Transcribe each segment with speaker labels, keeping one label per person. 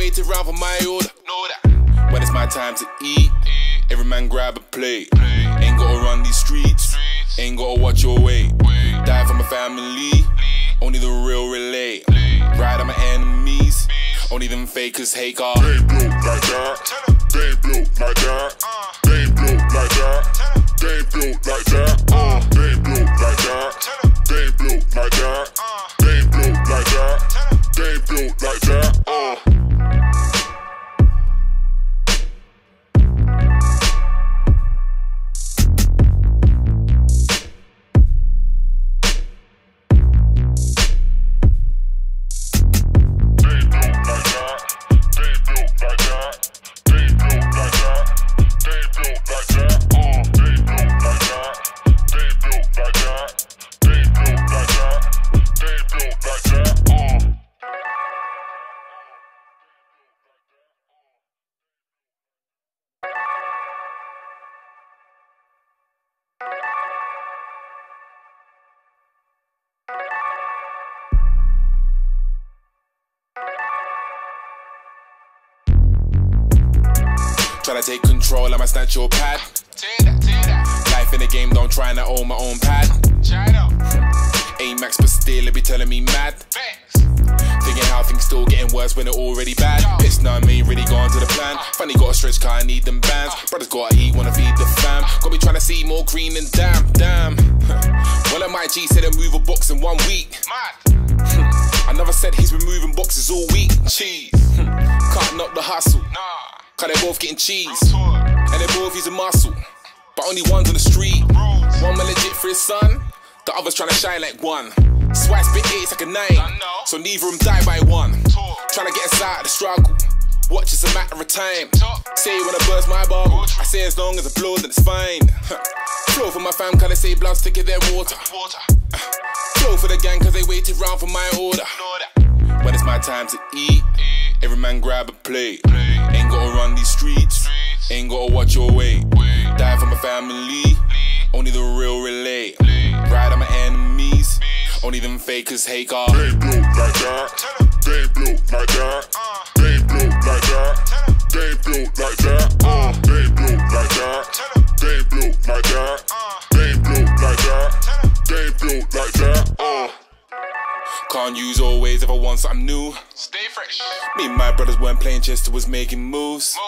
Speaker 1: waited round for my order. Know that. When it's my time to eat, every man grab a plate. Ain't gotta run these streets, ain't gotta watch your weight. Die for my family, only the real relate. Ride on my enemies, only them fakers hate car.
Speaker 2: They ain't built like that, they ain't built like that, they ain't built like that, they ain't built like that, they ain't built like that, they ain't built like that, they ain't built like that, they ain't built like that,
Speaker 1: Tryna take control, I might snatch your pad. Life in the game, don't try and own my own pad. A-Max but still, it be telling me mad. Thinking how things still getting worse when they're already bad. Pissed now, me really gone to the plan. Funny got a stretch car, I need them bands. Brothers gotta eat, wanna feed the fam. Got me trying to see more green than damn. One of my G's said to move a box in 1 week. Another said he's been moving boxes all week. Cheese, can't knock the hustle. Cause they both getting cheese, and they both using muscle, but only one's on the street. One man legit for his son, the other's trying to shine like one. Swag spit 8 like a 9, so neither of them die by one. Trying to get us out of the struggle, watch it's a matter of time. Say when I burst my bubble, I say as long as I blow then it's fine. Flow for my fam cause they say blood's thicker than water. Flow for the gang cause they waited round for my order. When it's my time to eat, every man grab a plate. Ain't gotta run these streets, ain't gotta watch your weight. Die for my family, only the real relate. Ride on my enemies, only them fakers hate car.
Speaker 2: They ain't built like that, they ain't built like that, they ain't built like that, they ain't built like that, they ain't built like that, they ain't built like that, they ain't built like that, they ain't built like that,
Speaker 1: Can't use always if I want something new.
Speaker 3: Stay fresh.
Speaker 1: Me and my brothers weren't playing chess, was making moves.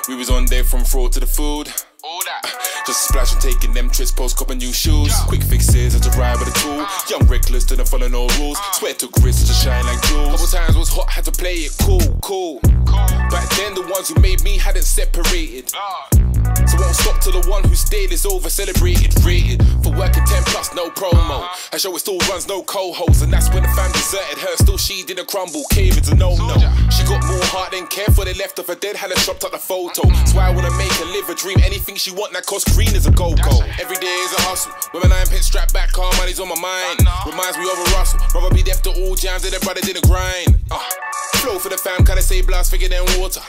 Speaker 1: We was on there from fraud to the food.
Speaker 3: All that.
Speaker 1: Just splash and taking them trips, post cop and new shoes. Quick fixes, had to ride with a tool. Young reckless, didn't follow no rules. Swear took risks to shine like jewels. Couple times was hot, had to play it cool. Back then the ones who made me hadn't separated. So won't stop till the one who stayed is over celebrated, rated. For working 10 plus, no promo. Her show it still runs, no co-host. And that's when the fam deserted her, still she didn't crumble. Cave it's a no-no. She got more heart than care for they left of her dead, had her chopped up the photo. So I wanna make her live a dream, anything she want that costs green is a go-go. Every day is a hustle, with my 9-pin strapped back, car money's on my mind. Reminds me of a Russell, rather be deaf to all jams than their brother didn't grind. Flow for the fam, cause they say blood's thicker than water.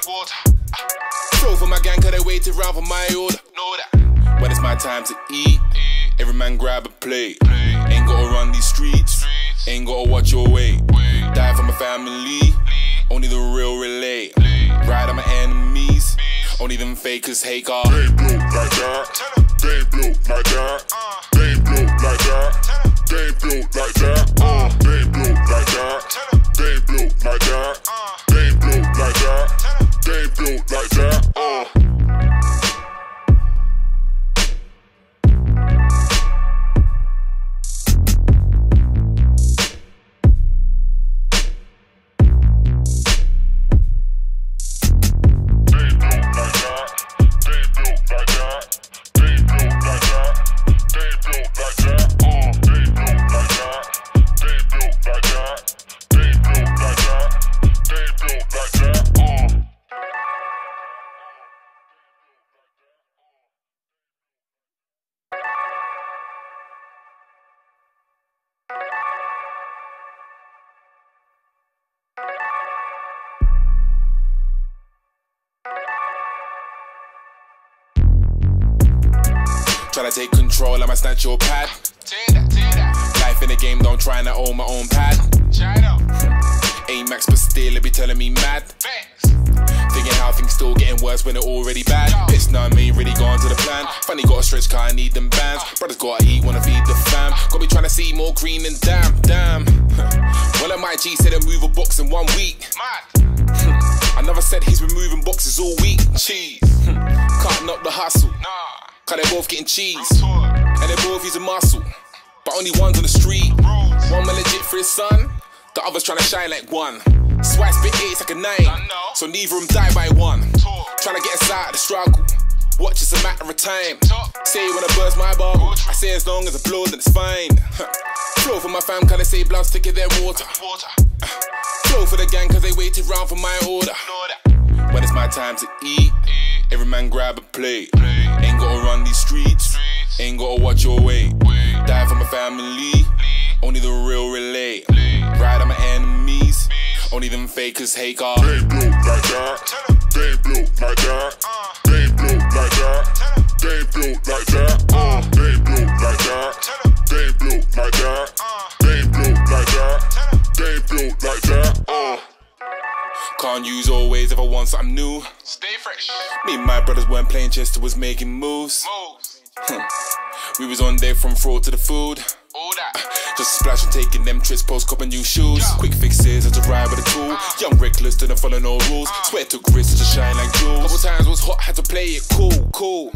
Speaker 1: Flow for my gang cause they waited round for my order.
Speaker 3: Know that.
Speaker 1: When it's my time to eat, every man grab a plate. Ain't gotta run these streets, ain't gotta watch your weight. Die for my family, only the real relate. Ride on my enemies, only them fakers hate car.
Speaker 2: they ain't built like that, they ain't built like that, they ain't built like that, they ain't built like that, they ain't built like that, they ain't built like that, they ain't built like that, they ain't built like that,
Speaker 1: Tryna take control, I might snatch your pad.
Speaker 3: Tear that.
Speaker 1: Life in the game, don't try and own my own pad. Ain't max but still it be telling me mad. Thinking how things still getting worse when they're already bad. Pissed now me really gone to the plan. Funny got a stretch car, I need them bands. Brothers gotta eat, wanna feed the fam. Got me trying to see more green and damn. One of my G said he'll move a box in 1 week. Another said he's been moving boxes all week. Cheese. Can't knock the hustle. Cause they're both getting cheese. And they're both using muscle. But only one's on the street. One man legit for his son. The other's trying to shine like one. Swag spit it's like a 9. So neither of them die by one. Trying to get us out of the struggle. Watch it's a matter of time. Say when I burst my bubble, I say as long as I blow then it's fine. Flow for my fam cause they say blood's thicker than water. Flow for the gang cause they waited round for my order. When it's my time to eat, every man grab a plate. Ain't gotta run these streets, ain't gotta watch your weight. Die for my family, only the real relate. Ride on my enemies, only them fakers hate God.
Speaker 2: They ain't blue like that. They ain't blue like that. They ain't blue like that. They ain't blue like that. They ain't blue like that. They ain't blue like that. They ain't blue like that. They ain't blue like that.
Speaker 1: Can't use always if I want something new.
Speaker 3: Stay fresh.
Speaker 1: Me and my brothers weren't playing chess, was making moves. We was on there from fraud to the food.
Speaker 3: All that.
Speaker 1: Just splash and taking them trips, post cop and new shoes. Quick fixes, had to ride with a tool. Young reckless, didn't follow no rules. Swear took risks to shine like jewels. Couple times was hot, had to play it cool.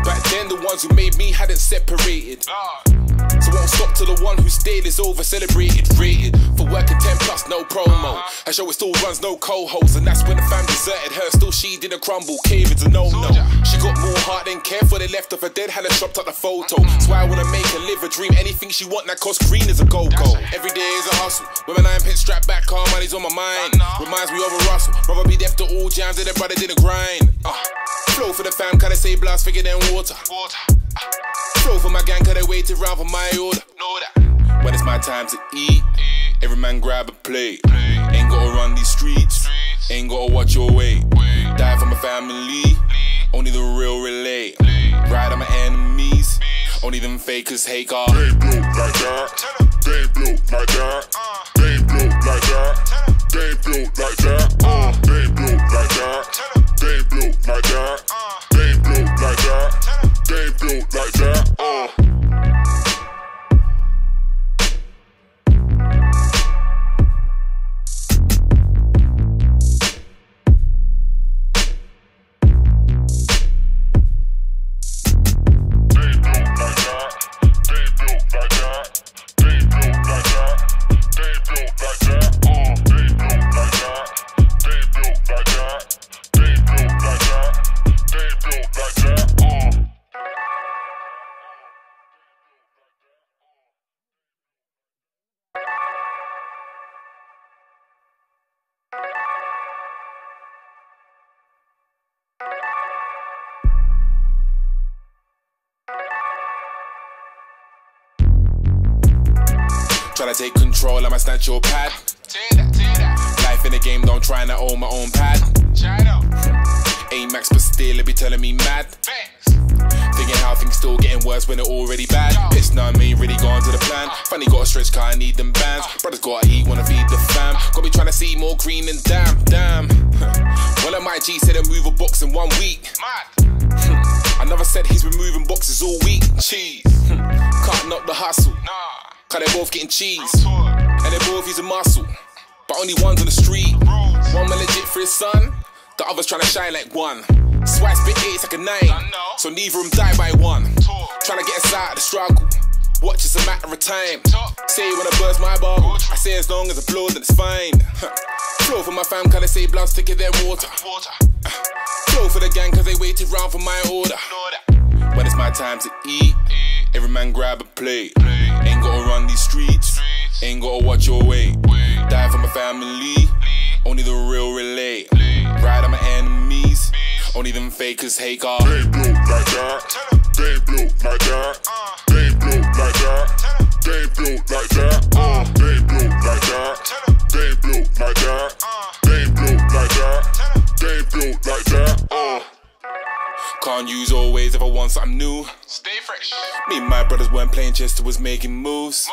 Speaker 1: Back then the ones who made me hadn't separated. So won't stop till the one who stayed is over celebrated, rated. For working 10 plus, no promo. Her show it still runs, no co-host. And that's when the fam deserted her, still she didn't crumble. Cave it's a no-no. She got more heart than care for they left of her dead, had her chopped up the photo. So I wanna make her live a dream, anything she want that costs green is a go-go. Every day is a hustle, with my 9 pence strapped back, car money's on my mind. Reminds me of a Russell, rather be deaf to all jams than their brother didn't grind. Flow for the fam, cause they say blast bigger than water. Flow for my gang cause they waited round for my order. When it's my time to eat, every man grab a plate. Ain't gotta run these streets, ain't gotta watch your weight. Die for my family, only the real relate. Ride on my enemies, only them fakers hate God.
Speaker 2: They ain't blue like that. They ain't blue like that. They ain't blue like that. They ain't blue like that. They ain't blue like that. They ain't blue like that. They ain't blue like that. They ain't blue like that.
Speaker 1: Tryna take control, I'ma snatch your pad.
Speaker 3: Tear that.
Speaker 1: Life in the game, don't try and own my own pad.
Speaker 3: Try it out.
Speaker 1: Ain't max but still it be telling me mad. Thinking how things still getting worse when they're already bad. Pissed now me really gone to the plan. Funny got a stretch car, I need them bands. Brothers gotta eat, wanna feed the fam. Got me trying to see more green and damn. One of my G said he'll move a box in 1 week. Another said he's been moving boxes all week. Cheese. Can't knock the hustle. Cause they're both getting cheese. And they're both using muscle. But only one's on the street. One man legit for his son, the other's trying to shine like one. Swag spit it's like a 9. So neither of them die by one. Trying to get us out of the struggle. Watch it's a matter of time. Say when I burst my bubble, I say as long as I blow then it's fine. Flow for my fam cause they say blood's thicker than water. Flow for the gang cause they waited round for my order. When it's my time to eat, every man grab a plate. Ain't gotta run these streets, ain't gotta watch your weight. Die for my family, only the real relate. Ride on my enemies, only them fakers hate God.
Speaker 2: They ain't blue like that. They ain't blue like that. They ain't blue like that. They ain't blue like that. They ain't blue like that. They ain't blue like that. They ain't blue like that. They ain't blue like that.
Speaker 1: Can't use always if I want something new.
Speaker 3: Stay fresh.
Speaker 1: Me and my brothers weren't playing chess, was making moves.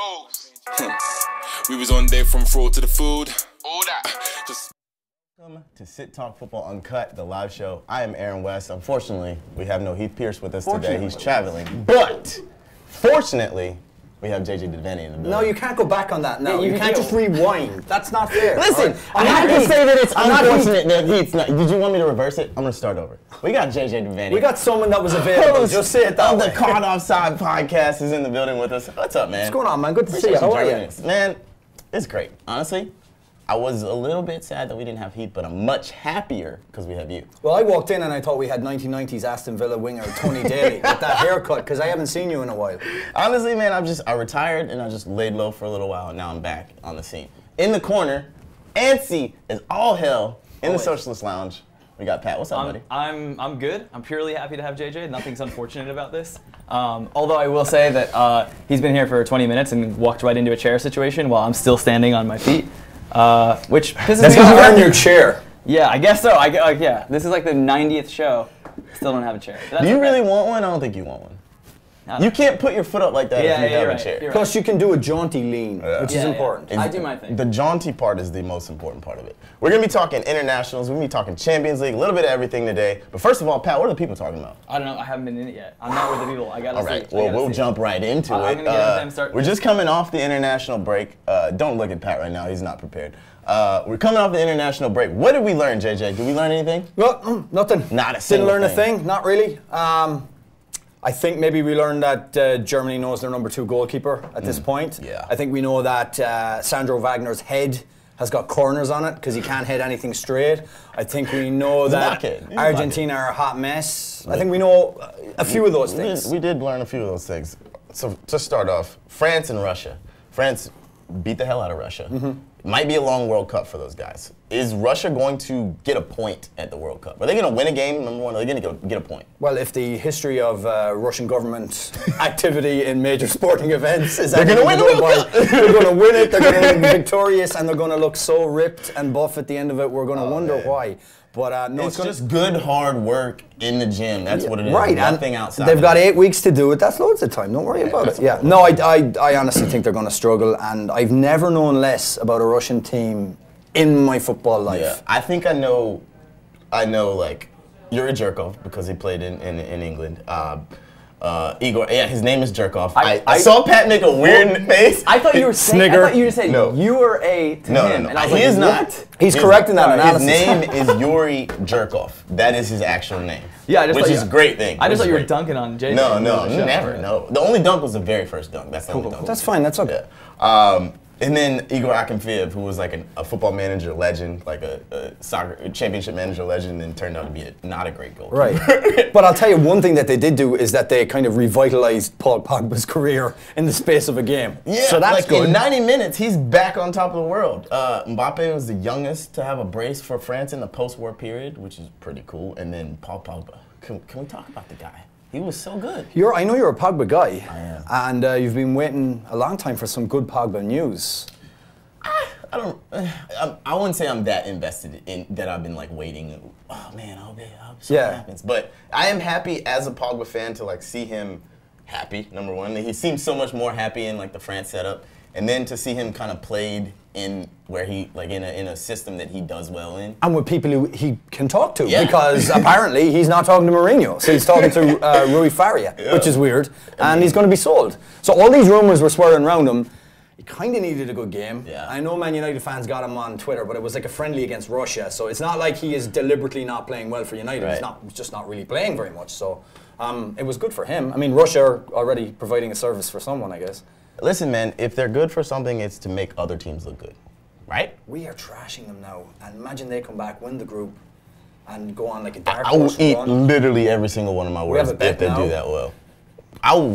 Speaker 1: We was on there from fraud to the food.
Speaker 3: All that.
Speaker 1: Just
Speaker 4: Welcome to Sit Talk Football Uncut, the live show. I am Aaron West. Unfortunately, we have no Heath Pierce with us today. He's traveling. But fortunately, we have JJ Devaney in the building.
Speaker 5: No, you can't go back on that. No, you can't just rewind. That's not fair.
Speaker 4: Listen, I have to say that it's unfortunate that Heath's not. Did you want me to reverse it? I'm going to start over. We got JJ Devaney.
Speaker 5: We got someone that was available. Just say it that way.
Speaker 4: The Caught Offside podcast is in the building with us. What's up, man?
Speaker 5: What's going on, man? Good to see you. How are you?
Speaker 4: Man, it's great. Honestly, I was a little bit sad that we didn't have Heath, but I'm much happier because we have you.
Speaker 5: Well, I walked in and I thought we had 1990s Aston Villa winger Tony Daly with that haircut because I haven't seen you in a while.
Speaker 4: Honestly, man, I retired and I just laid low for a little while, and now I'm back on the scene. In the corner, antsy as all hell in the Socialist Lounge. We got Pat. What's up, buddy?
Speaker 6: I'm good. I'm purely happy to have JJ. Nothing's unfortunate about this. Although I will say that he's been here for 20 minutes and walked right into a chair situation while I'm still standing on my feet. Which pisses me off.
Speaker 5: That's because you're in your chair.
Speaker 6: Yeah, I guess so. Yeah, this is like the 90th show. Still don't have a chair.
Speaker 4: Do you really want one? I don't think you want one. You can't put your foot up like that if you have a chair.
Speaker 6: Right.
Speaker 5: Plus, you can do a jaunty lean, which is important.
Speaker 6: I do my thing.
Speaker 4: The jaunty part is the most important part of it. We're going to be talking internationals. We're going to be talking Champions League, a little bit of everything today. But first of all, Pat, what are the people talking about?
Speaker 6: I don't know. I haven't been in it yet. I'm not with the people. I got to see.
Speaker 4: All right. Well, we'll jump right into it.
Speaker 6: I'm going to get them started.
Speaker 4: We're just coming off the international break. Don't look at Pat right now. He's not prepared. We're coming off the international break. What did we learn, JJ? Did we learn anything?
Speaker 5: Well, nothing.
Speaker 4: Not a single
Speaker 5: Didn't learn
Speaker 4: thing.
Speaker 5: a thing. Not really. I think maybe we learned that Germany knows their number 2 goalkeeper at this point.
Speaker 4: Yeah.
Speaker 5: I think we know that Sandro Wagner's head has got corners on it because he can't hit anything straight. I think we know that Argentina are a hot mess. I think we know a few of those things.
Speaker 4: We did learn a few of those things. So to start off, France and Russia. France beat the hell out of Russia. Might be a long World Cup for those guys. Is Russia going to get a point at the World Cup? Are they going to win a game, number one? Are they going to get a point?
Speaker 5: Well, if the history of Russian government activity in major sporting events is
Speaker 4: they're going to win the World Cup.
Speaker 5: They're going to win it, they're going to look victorious, and they're going to look so ripped and buff at the end of it, we're going to wonder why. But no,
Speaker 4: it's just good, hard work in the gym. That's what it is.
Speaker 5: Right,
Speaker 4: nothing outside.
Speaker 5: They've got 8 weeks to do it. That's loads of time. Don't worry about it. Yeah. No, I honestly think they're going to struggle, and I've never known less about a Russian team in my football life.
Speaker 4: Yeah, I think I know. Like Yuri Jerkov because he played in England. Igor, yeah, his name is Jerkov. I saw Pat make a weird face.
Speaker 6: I thought you were saying.
Speaker 4: Snigger.
Speaker 6: I thought you just said you were a to him.
Speaker 4: No.
Speaker 6: And I was
Speaker 4: he
Speaker 6: like,
Speaker 4: is
Speaker 6: what?
Speaker 4: not.
Speaker 5: He's correct in that analysis.
Speaker 4: His name is Yuri Jerkov. That is his actual name.
Speaker 6: Yeah,
Speaker 4: which is a great thing.
Speaker 6: I just thought you were dunking on JJ.
Speaker 4: No, never. No, the only dunk was the very first dunk. That's the only dunk.
Speaker 5: That's fine. That's okay.
Speaker 4: Yeah. And then Igor Akinfeev, who was like a football manager legend, like a soccer championship manager legend, and turned out to be not a great goalkeeper.
Speaker 5: Right. But I'll tell you one thing that they did do is that they kind of revitalized Paul Pogba's career in the space of a game.
Speaker 4: Yeah,
Speaker 5: so that's
Speaker 4: like
Speaker 5: good.
Speaker 4: In 90 minutes, he's back on top of the world. Mbappe was the youngest to have a brace for France in the post-war period, which is pretty cool. And then Paul Pogba. Can we talk about the guy? He was so good.
Speaker 5: I know you're a Pogba guy.
Speaker 4: I am.
Speaker 5: And you've been waiting a long time for some good Pogba news.
Speaker 4: I wouldn't say I'm that invested in that I've been like waiting. Oh man, I hope something happens. But I am happy as a Pogba fan to like see him happy. Number one, he seems so much more happy in like the France setup, and then to see him kind of played in where he like in a system that he does well in,
Speaker 5: and with people who he can talk to, because apparently he's not talking to Mourinho, so he's talking to Rui Faria, which is weird, and he's going to be sold. So all these rumours were swirling around him. He kind of needed a good game.
Speaker 4: Yeah.
Speaker 5: I know Man United fans got him on Twitter, but it was like a friendly against Russia, so it's not like he is deliberately not playing well for United.
Speaker 4: Right.
Speaker 5: He's just not really playing very much. So it was good for him. I mean, Russia are already providing a service for someone, I guess.
Speaker 4: Listen, man, if they're good for something, it's to make other teams look good, right?
Speaker 5: We are trashing them now, and imagine they come back, win the group, and go on like a dark
Speaker 4: I will
Speaker 5: horse
Speaker 4: eat
Speaker 5: run.
Speaker 4: literally every single one of my words
Speaker 5: have a bet
Speaker 4: if they
Speaker 5: now.
Speaker 4: do that well. I'll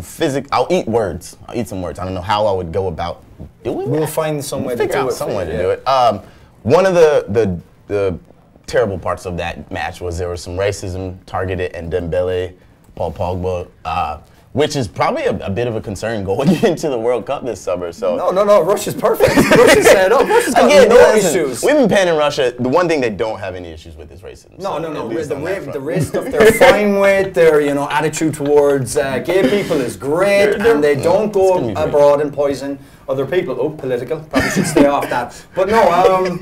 Speaker 4: eat words. I'll eat some words. I don't know how I would go about doing
Speaker 5: We'll
Speaker 4: that.
Speaker 5: find some way to
Speaker 4: figure
Speaker 5: do
Speaker 4: out
Speaker 5: it.
Speaker 4: some way to do it. One of the terrible parts of that match was there was some racism targeted at Dembele, Paul Pogba, which is probably a bit of a concern going into the World Cup this summer. So
Speaker 5: No, Russia's perfect. Russia's set up. Russia's got no issues.
Speaker 4: We've been panning Russia. The one thing they don't have any issues with is racism.
Speaker 5: No.
Speaker 4: At least on that front.
Speaker 5: The race stuff they're fine with. Their attitude towards gay people is great, and they don't go abroad and poison other people. Oh, political. Probably should stay off that. But no,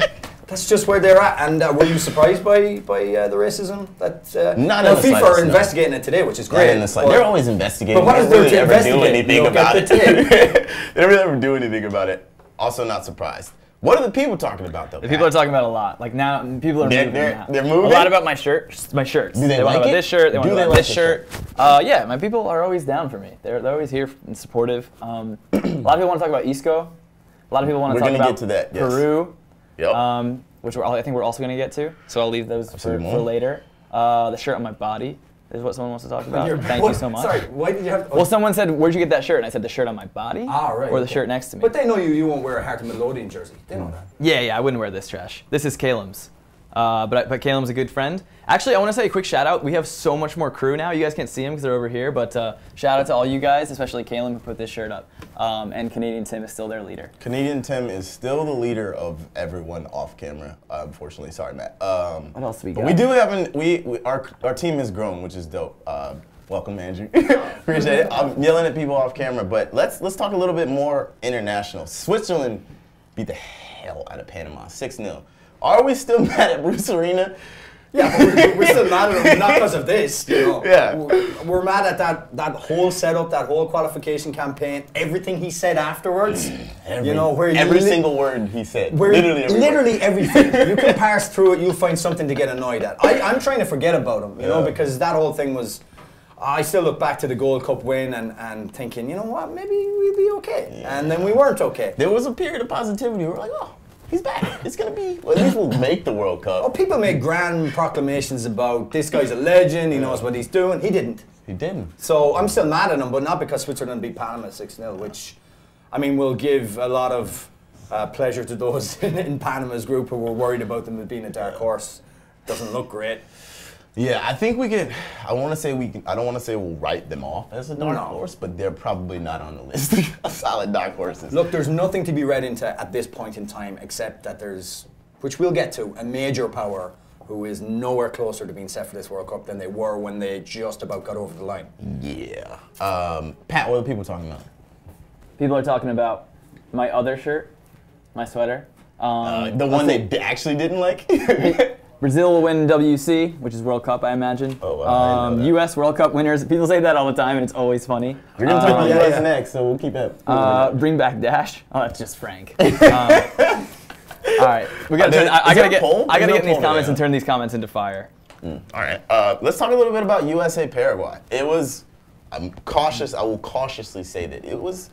Speaker 5: That's just where they're at. And were you surprised by the racism? That
Speaker 4: Not
Speaker 5: now
Speaker 4: in the
Speaker 5: FIFA are
Speaker 4: slightest, no.
Speaker 5: investigating it today, which is great.
Speaker 4: Not in the slightest. They're always investigating.
Speaker 5: But what is
Speaker 4: they
Speaker 5: there to
Speaker 4: ever do
Speaker 5: investigate?
Speaker 4: anything about it? They don't really ever do anything about it. Also, not surprised. What are the people talking about though?
Speaker 6: The people are talking about a lot. Like now, people are moving.
Speaker 4: They're moving.
Speaker 6: A lot about my shirts. My shirts.
Speaker 4: Do they
Speaker 6: want
Speaker 4: like
Speaker 6: about
Speaker 4: it?
Speaker 6: this shirt. They want
Speaker 4: Do they
Speaker 6: about
Speaker 4: like
Speaker 6: this
Speaker 4: the
Speaker 6: shirt. Yeah, my people are always down for me. They're always here and supportive. A lot of people want to talk about Isco. A lot of people want to talk about
Speaker 4: get to that, yes.
Speaker 6: Peru.
Speaker 4: Yep.
Speaker 6: Which I think we're also going to get to. So I'll leave those for later. The shirt on my body is what someone wants to talk about. Thank you so much.
Speaker 5: Sorry, why did you have?
Speaker 6: Well, someone said, "Where'd you get that shirt?" And I said, "The shirt on my body."
Speaker 5: Ah, right.
Speaker 6: Or the shirt next to me.
Speaker 5: But they know you won't wear a Heart of Midlothian jersey. They know that.
Speaker 6: Yeah, I wouldn't wear this trash. This is Calum's. But Calum's a good friend. Actually, I want to say a quick shout out. We have so much more crew now. You guys can't see them because they're over here, but shout out to all you guys, especially Calum who put this shirt up. And Canadian Tim is still their leader.
Speaker 4: Canadian Tim is still the leader of everyone off camera. Unfortunately, sorry, Matt.
Speaker 6: What else do we got?
Speaker 4: We do have our team has grown, which is dope. Welcome, Andrew. Appreciate it. I'm yelling at people off camera, but let's talk a little bit more international. Switzerland beat the hell out of Panama, 6-0. Are we still mad at Bruce Arena?
Speaker 5: Yeah, but we're still mad at him, not because of this. You know.
Speaker 4: Yeah.
Speaker 5: We're mad at that whole setup, that whole qualification campaign, everything he said afterwards.
Speaker 4: Every single word he said.
Speaker 5: Literally everything. You can parse through it, you'll find something to get annoyed at. I'm trying to forget about him, you know, because that whole thing was. I still look back to the Gold Cup win and thinking, you know what, maybe we'll be okay. Yeah. And then we weren't okay.
Speaker 4: There was a period of positivity. We were like, oh. He's back. It's going to be, well, at least we'll make the World Cup.
Speaker 5: Oh, people made grand proclamations about this guy's a legend, he knows what he's doing. He didn't.
Speaker 4: He didn't.
Speaker 5: So I'm still mad at him, but not because Switzerland beat Panama 6-0, which, I mean, will give a lot of pleasure to those in Panama's group who were worried about them being a dark horse. Doesn't look great.
Speaker 4: Yeah, I think we can. I don't want to say we'll write them off as a dark horse, but they're probably not on the list of solid dark horses.
Speaker 5: Look, there's nothing to be read into at this point in time except that there's, which we'll get to, a major power who is nowhere closer to being set for this World Cup than they were when they just about got over the line.
Speaker 4: Yeah. Pat, what are people talking about?
Speaker 6: People are talking about my other shirt, my sweater.
Speaker 4: The one they actually didn't like?
Speaker 6: Brazil will win WC, which is World Cup, I imagine.
Speaker 4: Oh, wow, I know that.
Speaker 6: US World Cup winners. People say that all the time, and it's always funny.
Speaker 4: We're going to talk about US next, so we'll keep that.
Speaker 6: Bring back Dash. Oh, that's just Frank. All right, we got to. I gotta get in these comments and turn these comments into fire.
Speaker 4: All right, let's talk a little bit about USA Paraguay. It was. I will cautiously say that it was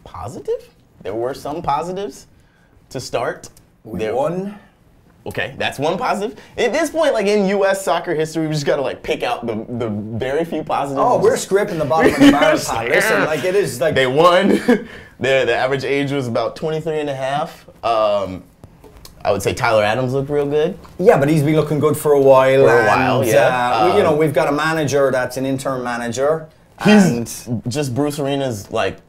Speaker 4: positive. There were some positives to start.
Speaker 5: We won.
Speaker 4: Okay, that's one positive. At this point, like in U.S. soccer history, we just got to like pick out the very few positives.
Speaker 5: Oh, we're scraping the bottom of the barrel, Pat. Listen, like it is like
Speaker 4: they won. The average age was about 23 and a half. I would say Tyler Adams looked real good.
Speaker 5: Yeah, but he's been looking good for a while.
Speaker 4: Yeah.
Speaker 5: We've got a manager that's an interim manager.
Speaker 4: He's just Bruce Arena's like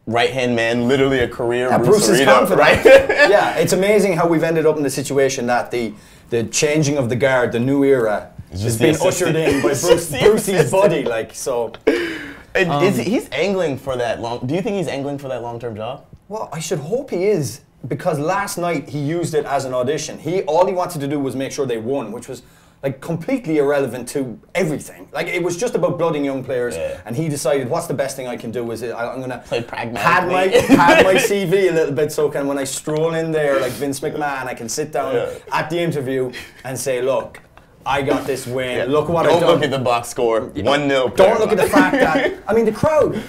Speaker 4: right-hand man, literally a career.
Speaker 5: Yeah, Bruce is
Speaker 4: Arena,
Speaker 5: confident.
Speaker 4: right?
Speaker 5: Yeah, it's amazing how we've ended up in the situation that the changing of the guard, the new era, has been ushered in by Brucey's buddy. Like so.
Speaker 4: He's angling for that long. Do you think he's angling for that long-term job?
Speaker 5: Well, I should hope he is, because last night he used it as an audition. All he wanted to do was make sure they won, which was like completely irrelevant to everything. Like it was just about blooding young players, and he decided, what's the best thing I can do? I'm gonna
Speaker 4: play pragmatically.
Speaker 5: pad my CV a little bit, so when I stroll in there like Vince McMahon, I can sit down at the interview and say, look, I got this win.
Speaker 4: Yeah.
Speaker 5: Look what I've done.
Speaker 4: Don't look at the box score. 1-0.
Speaker 5: Don't look at the fact that, I mean, the crowd,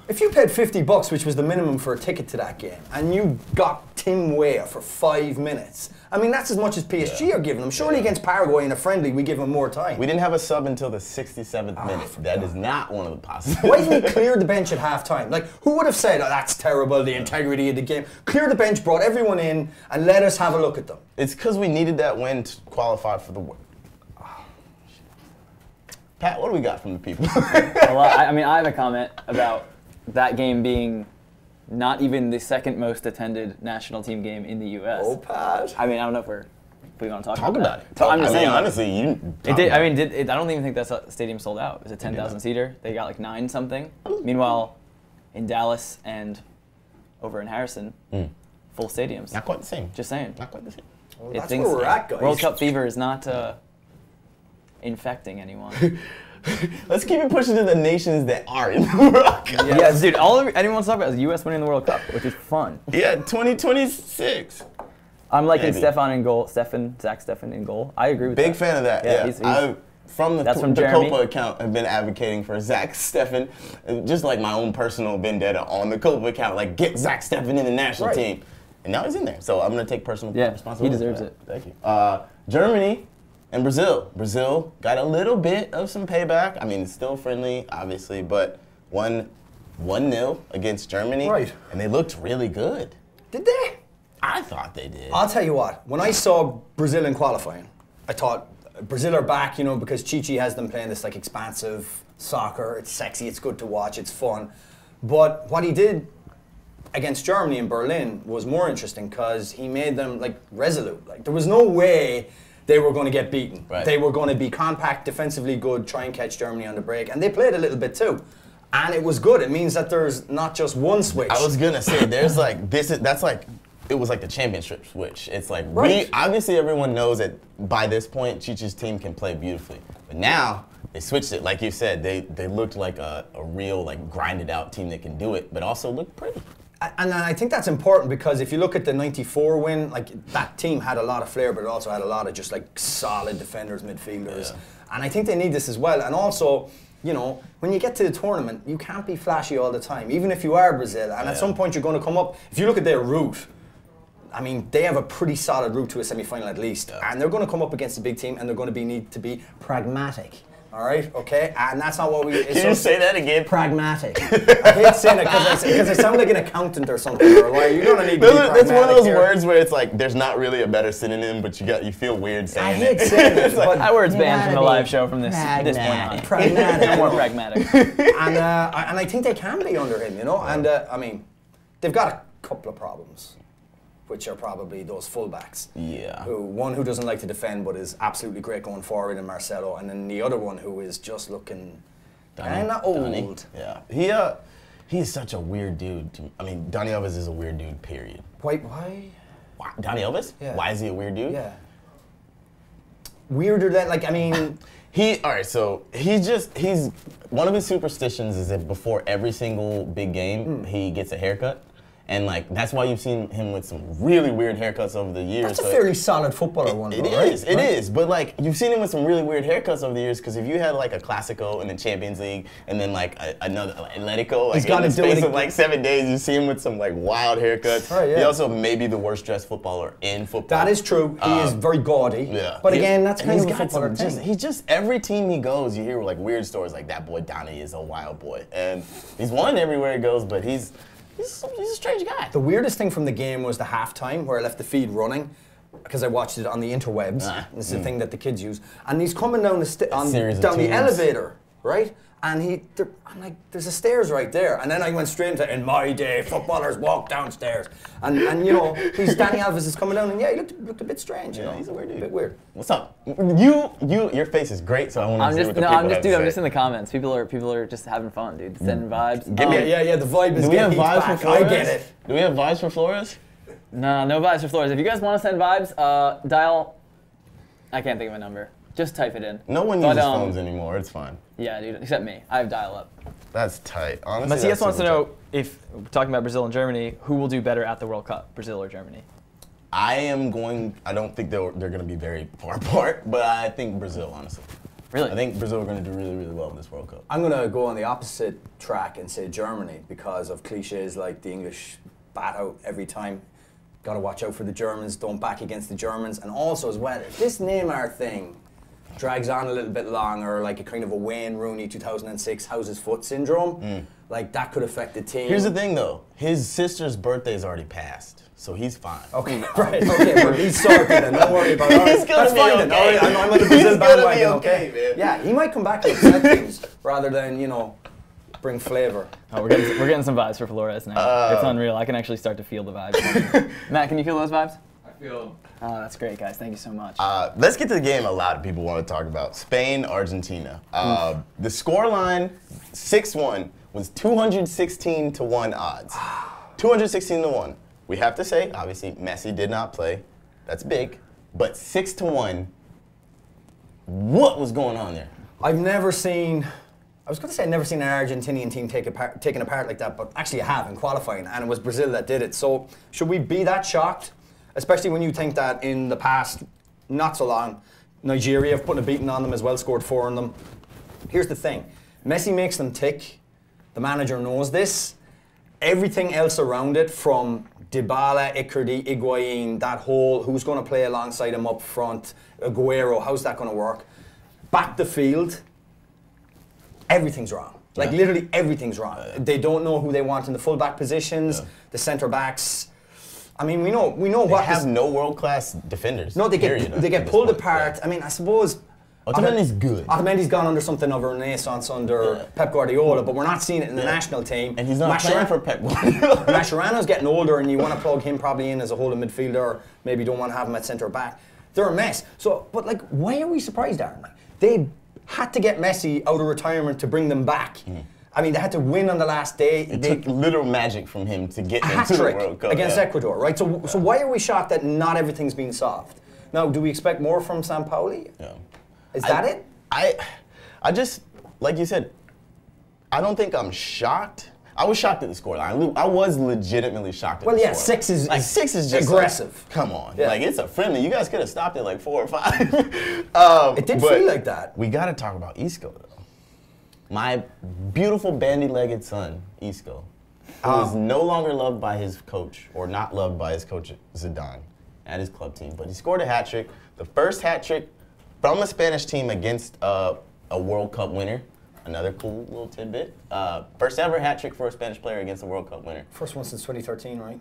Speaker 5: if you paid $50, which was the minimum for a ticket to that game, and you got Tim Weah for 5 minutes, I mean, that's as much as PSG are giving them. Surely against Paraguay in a friendly, we give them more time.
Speaker 4: We didn't have a sub until the 67th minute. That is not one of the possibilities.
Speaker 5: Why didn't he clear the bench at halftime? Like, who would have said, oh, that's terrible, the integrity of the game? Clear the bench, brought everyone in, and let us have a look at them.
Speaker 4: It's because we needed that win to qualify for the World. Pat, what do we got from the people?
Speaker 6: Well, I mean, I have a comment about that game being not even the second most attended national team game in the U.S.
Speaker 5: Oh, Pat.
Speaker 6: I mean, I don't know if we want to talk about
Speaker 4: about
Speaker 6: that.
Speaker 4: it.
Speaker 6: I'm just saying,
Speaker 4: honestly,
Speaker 6: it did. I mean, I don't even think that stadium sold out. It was a 10,000 seater. They got like 9 something. Meanwhile, in Dallas and over in Harrison, full stadiums.
Speaker 4: Not quite the same.
Speaker 6: Just saying.
Speaker 4: Not quite the same.
Speaker 5: Well, that's where we're at, guys.
Speaker 6: World Cup fever is not infecting anyone.
Speaker 4: Let's keep it pushing to the nations that are in the World Cup.
Speaker 6: Yeah, dude, anyone wants to talk about is the U.S. winning the World Cup, which is fun.
Speaker 4: Yeah, 2026.
Speaker 6: I'm liking
Speaker 4: Maybe.
Speaker 6: Stefan in goal. Zach Steffen in goal. I agree with that.
Speaker 4: Big fan of that.
Speaker 6: Yeah,
Speaker 4: Yeah,
Speaker 6: he's
Speaker 4: from the
Speaker 6: Jeremy.
Speaker 4: COPA account, I've been advocating for Zach Steffen, just like my own personal vendetta on the COPA account. Like, get Zach Steffen in the national team. And now he's in there. So I'm going to take personal responsibility.
Speaker 6: He deserves
Speaker 4: for
Speaker 6: it.
Speaker 4: Thank you. Germany and Brazil. Brazil got a little bit of some payback. I mean, it's still friendly, obviously, but won 1-0 against Germany.
Speaker 5: Right.
Speaker 4: And they looked really good.
Speaker 5: Did they?
Speaker 4: I thought they did.
Speaker 5: I'll tell you what, when I saw Brazil in qualifying, I thought Brazil are back, you know, because Chichi has them playing this like expansive soccer. It's sexy, it's good to watch, it's fun. But what he did against Germany in Berlin was more interesting because he made them like resolute. Like there was no way they were going to get beaten.
Speaker 4: Right.
Speaker 5: They were going to be compact, defensively good, try and catch Germany on the break, and they played a little bit too. And it was good. It means that there's not just one switch.
Speaker 4: I was gonna say there's like that's like it was like the championship switch. It's like obviously everyone knows that by this point Chichi's team can play beautifully, but now they switched it. Like you said, they looked like a real like grinded out team that can do it, but also look pretty.
Speaker 5: And I think that's important because if you look at the '94 win, like that team had a lot of flair, but it also had a lot of just like solid defenders, midfielders, and I think they need this as well. And also, you know, when you get to the tournament, you can't be flashy all the time, even if you are Brazil. And at some point, you're going to come up. If you look at their route, I mean, they have a pretty solid route to a semi-final at least, and they're going to come up against a big team, and they're going to need to be pragmatic. All right, okay, and that's not what we.
Speaker 4: Can you say that again?
Speaker 5: Pragmatic. I hate saying it because I sound like an accountant or something. Or like you're gonna need to be pragmatic.
Speaker 4: That's one of those
Speaker 5: here.
Speaker 4: words where it's like there's not really a better synonym, but you feel weird saying it.
Speaker 5: I hate saying it, but
Speaker 6: That word's banned from the live show from this point on.
Speaker 5: Pragmatic.
Speaker 6: No more pragmatic.
Speaker 5: And I think they can be under him, you know. And I mean, they've got a couple of problems, which are probably those fullbacks.
Speaker 4: Yeah.
Speaker 5: One who doesn't like to defend but is absolutely great going forward in Marcelo, and then the other one who is just looking kind of old.
Speaker 4: Yeah. He's such a weird dude. I mean, Dani Alves is a weird dude, period.
Speaker 5: Why?
Speaker 4: Dani Alves?
Speaker 5: Yeah.
Speaker 4: Why is he a weird dude?
Speaker 5: Yeah. Weirder than, like, I mean...
Speaker 4: so he's one of his superstitions is that before every single big game, he gets a haircut. And like that's why you've seen him with some really weird haircuts over the years.
Speaker 5: That's a fairly solid footballer one,
Speaker 4: It
Speaker 5: though,
Speaker 4: is,
Speaker 5: right?
Speaker 4: it is. But like you've seen him with some really weird haircuts over the years. Because if you had like a Clásico in the Champions League, and then like another Atletico, like in the space of like 7 days, you see him with some like wild haircuts.
Speaker 5: Right, yeah.
Speaker 4: He also may be the worst dressed footballer in football.
Speaker 5: That is true. He is very gaudy.
Speaker 4: Yeah.
Speaker 5: But again, that's kind
Speaker 4: he's
Speaker 5: of a
Speaker 4: got
Speaker 5: footballer
Speaker 4: some,
Speaker 5: thing.
Speaker 4: he's just every team he goes, you hear like weird stories like that boy Donnie is a wild boy, and he's won everywhere he goes, but he's a strange guy.
Speaker 5: The weirdest thing from the game was the halftime where I left the feed running because I watched it on the interwebs. This is the thing that the kids use. And he's coming down the elevator, right? And I'm like, there's a stairs right there. And then I went straight into, in my day, footballers walk downstairs. And you know, Dani Alves is coming down, and yeah, he looked a bit strange, you know.
Speaker 4: He's a weird dude.
Speaker 5: A bit weird.
Speaker 4: What's up? Your face is great, so I want to see what the people have to say.
Speaker 6: I'm just in the comments. People are just having fun, dude. Sending vibes.
Speaker 5: The vibe is
Speaker 4: Do we have
Speaker 5: getting
Speaker 4: vibes
Speaker 5: back.
Speaker 4: for Flores?
Speaker 5: I get it.
Speaker 4: Do we have vibes for Flores?
Speaker 6: No vibes for Flores. If you guys want to send vibes, dial. I can't think of a number. Just type it in.
Speaker 4: No one uses phones anymore. It's fine.
Speaker 6: Yeah, dude. Except me. I have dial-up.
Speaker 4: That's tight. Honestly,
Speaker 6: Matthias wants to know if we're talking about Brazil and Germany, who will do better at the World Cup, Brazil or Germany?
Speaker 4: I don't think they're going to be very far apart, but I think Brazil, honestly.
Speaker 6: Really?
Speaker 4: I think Brazil are going to do really, really well in this World Cup.
Speaker 5: I'm going to go on the opposite track and say Germany because of cliches like the English bat out every time. Got to watch out for the Germans, don't back against the Germans. And also as well, if this Neymar thing drags on a little bit longer, like a kind of a Wayne Rooney 2006 how's his foot syndrome, like that could affect the team.
Speaker 4: Here's the thing though, his sister's birthday's already passed, so he's fine.
Speaker 5: Okay, right, okay, but he's sorted then, don't worry about it.
Speaker 4: He's gonna
Speaker 5: That's
Speaker 4: be
Speaker 5: fine then,
Speaker 4: okay.
Speaker 5: I'm on the Brazil
Speaker 4: He's gonna be
Speaker 5: bandwagon,
Speaker 4: okay, man.
Speaker 5: Yeah, he might come back and upset things rather than, you know, bring flavour.
Speaker 6: Oh, we're getting some vibes for Flores now. It's unreal. I can actually start to feel the vibes. Matt, can you feel those vibes?
Speaker 3: I feel.
Speaker 6: Oh, that's great, guys. Thank you so much.
Speaker 4: Let's get to the game a lot of people want to talk about. Spain, Argentina. The scoreline, 6-1, was 216 to 1 odds. 216 to 1. We have to say, obviously, Messi did not play. That's big. but 6-1. What was going on there?
Speaker 5: I've never seen. I was going to say I've never seen an Argentinian team taken apart like that, but actually I have in qualifying, and it was Brazil that did it. So should we be that shocked? Especially when you think that in the past, not so long, Nigeria have put a beating on them as well, scored 4 on them. Here's the thing. Messi makes them tick. The manager knows this. Everything else around it, from Dybala, Icardi, Higuain, that whole who's going to play alongside him up front, Aguero, how's that going to work? Back the field, everything's wrong. Like literally everything's wrong. They don't know who they want in the fullback positions, the centre backs. I mean, we know what
Speaker 4: they have no world-class defenders.
Speaker 5: No, they get pulled apart. Yeah. I mean, I suppose
Speaker 4: Otamendi's good.
Speaker 5: Otamendi's gone under something of a renaissance under Pep Guardiola, but we're not seeing it in the national team.
Speaker 4: And he's not playing for Pep Guardiola.
Speaker 5: Mascherano's getting older, and you want to plug him probably in as a holding midfielder, or maybe don't want to have him at centre back. They're a mess. So, but like, why are we surprised, Aaron? Like, they had to get Messi out of retirement to bring them back. I mean, they had to win on the last day.
Speaker 4: It took literal magic from him to get into the World Cup
Speaker 5: against Ecuador, right? So why are we shocked that not everything's been solved? Now, do we expect more from Sampaoli?
Speaker 4: Yeah.
Speaker 5: Is that it?
Speaker 4: I just, like you said, I don't think I'm shocked. I was shocked at the scoreline. I was legitimately shocked at the scoreline.
Speaker 5: 6 is
Speaker 4: like 6 is just
Speaker 5: aggressive.
Speaker 4: Like, come on, like it's a friendly. You guys could have stopped it like 4 or 5.
Speaker 5: It did feel like that.
Speaker 4: We got to talk about Isco though. My beautiful bandy-legged son, Isco, who is no longer loved by his coach, or not loved by his coach Zidane at his club team, but he scored a hat trick, the first hat trick from a Spanish team against a World Cup winner. Another cool little tidbit. First ever hat trick for a Spanish player against a World Cup winner.
Speaker 5: First one since 2013, right?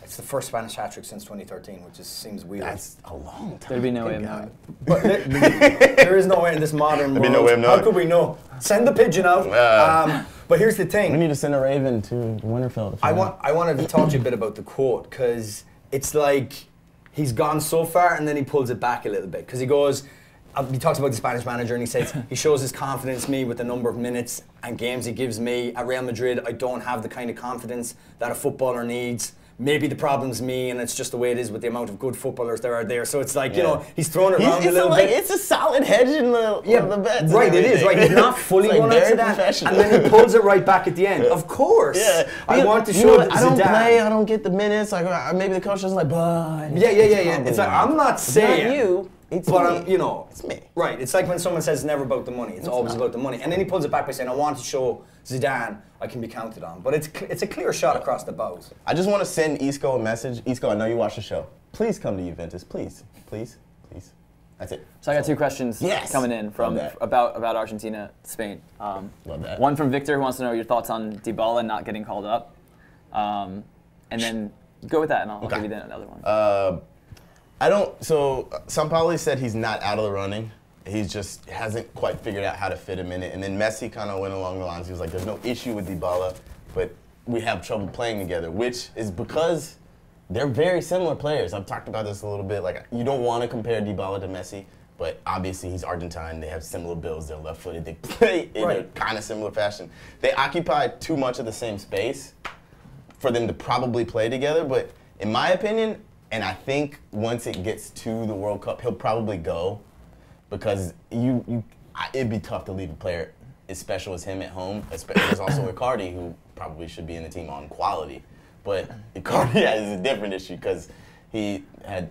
Speaker 5: It's the first Spanish hat trick since 2013, which just seems weird.
Speaker 4: That's a long time.
Speaker 6: There'd be no way of knowing.
Speaker 5: But there is no way in this modern world.
Speaker 4: No way of knowing.
Speaker 5: How could we know? Send the pigeon out. But here's the thing.
Speaker 4: We need to send a raven to Winterfell.
Speaker 5: I wanted to talk to you a bit about the quote, because it's like he's gone so far and then he pulls it back a little bit. Because he goes, he talks about the Spanish manager and he says, he shows his confidence in me with the number of minutes and games he gives me. At Real Madrid, I don't have the kind of confidence that a footballer needs. Maybe the problem's me, and it's just the way it is with the amount of good footballers there are there. So it's like, you know, he's throwing it around a little bit.
Speaker 4: It's a solid hedge in the bets.
Speaker 5: Right, it is. Right, he's not fully going into that, and then he pulls it right back at the end. Of course. Yeah. I want to show that
Speaker 4: I don't play. I don't get the minutes. Like maybe the coach doesn't like, but
Speaker 5: yeah. It's like, I'm not saying
Speaker 4: not you. It's
Speaker 5: but
Speaker 4: me.
Speaker 5: You know,
Speaker 4: it's me.
Speaker 5: Right. It's like when someone says it's never about the money. It's always about the money. And then he pulls it back by saying, I want to show Zidane I can be counted on. But it's a clear shot across the bows.
Speaker 4: I just want to send Isco a message. Isco, I know you watch the show. Please come to Juventus. Please. That's it.
Speaker 6: So I got 2 questions coming in from about Argentina, Spain.
Speaker 4: Love that.
Speaker 6: One from Victor, who wants to know your thoughts on Dybala not getting called up. And then go with that, and I'll give you the other one.
Speaker 4: So Sampaoli said he's not out of the running. He just hasn't quite figured out how to fit him in it. And then Messi kind of went along the lines. He was like, there's no issue with Dybala, but we have trouble playing together, which is because they're very similar players. I've talked about this a little bit. Like, you don't want to compare Dybala to Messi, but obviously he's Argentine. They have similar builds. They're left-footed. They play in a kind of similar fashion. They occupy too much of the same space for them to probably play together. But in my opinion, and I think once it gets to the World Cup, he'll probably go, because it'd be tough to leave a player as special as him at home. There's also Icardi, who probably should be in the team on quality. But Icardi has a different issue because he had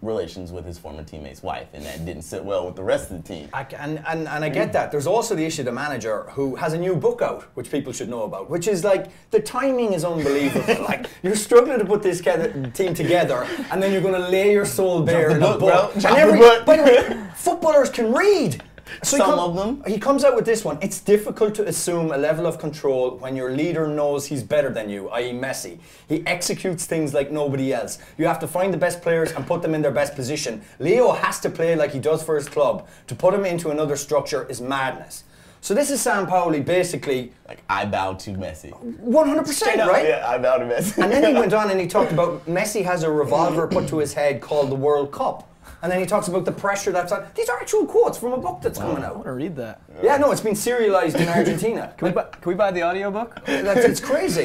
Speaker 4: relations with his former teammate's wife, and that didn't sit well with the rest of the team.
Speaker 5: And I get that. There's also the issue of the manager, who has a new book out, which people should know about, which is like, the timing is unbelievable. Like, you're struggling to put this team together, and then you're going to lay your soul bare in a book. By the way, footballers can read. So
Speaker 4: Some of them.
Speaker 5: He comes out with this one. It's difficult to assume a level of control when your leader knows he's better than you, i.e. Messi. He executes things like nobody else. You have to find the best players and put them in their best position. Leo has to play like he does for his club. To put him into another structure is madness. So this is Sampaoli basically...
Speaker 4: Like, I bow to Messi.
Speaker 5: 100%, right?
Speaker 4: Yeah, I bow to Messi.
Speaker 5: And then he went on and he talked about Messi has a revolver put to his head called the World Cup. And then he talks about the pressure that's on. These are actual quotes from a book that's coming out.
Speaker 6: I want to read that.
Speaker 5: Yeah, no, it's been serialized in Argentina.
Speaker 6: Can we buy the audiobook?
Speaker 5: It's crazy.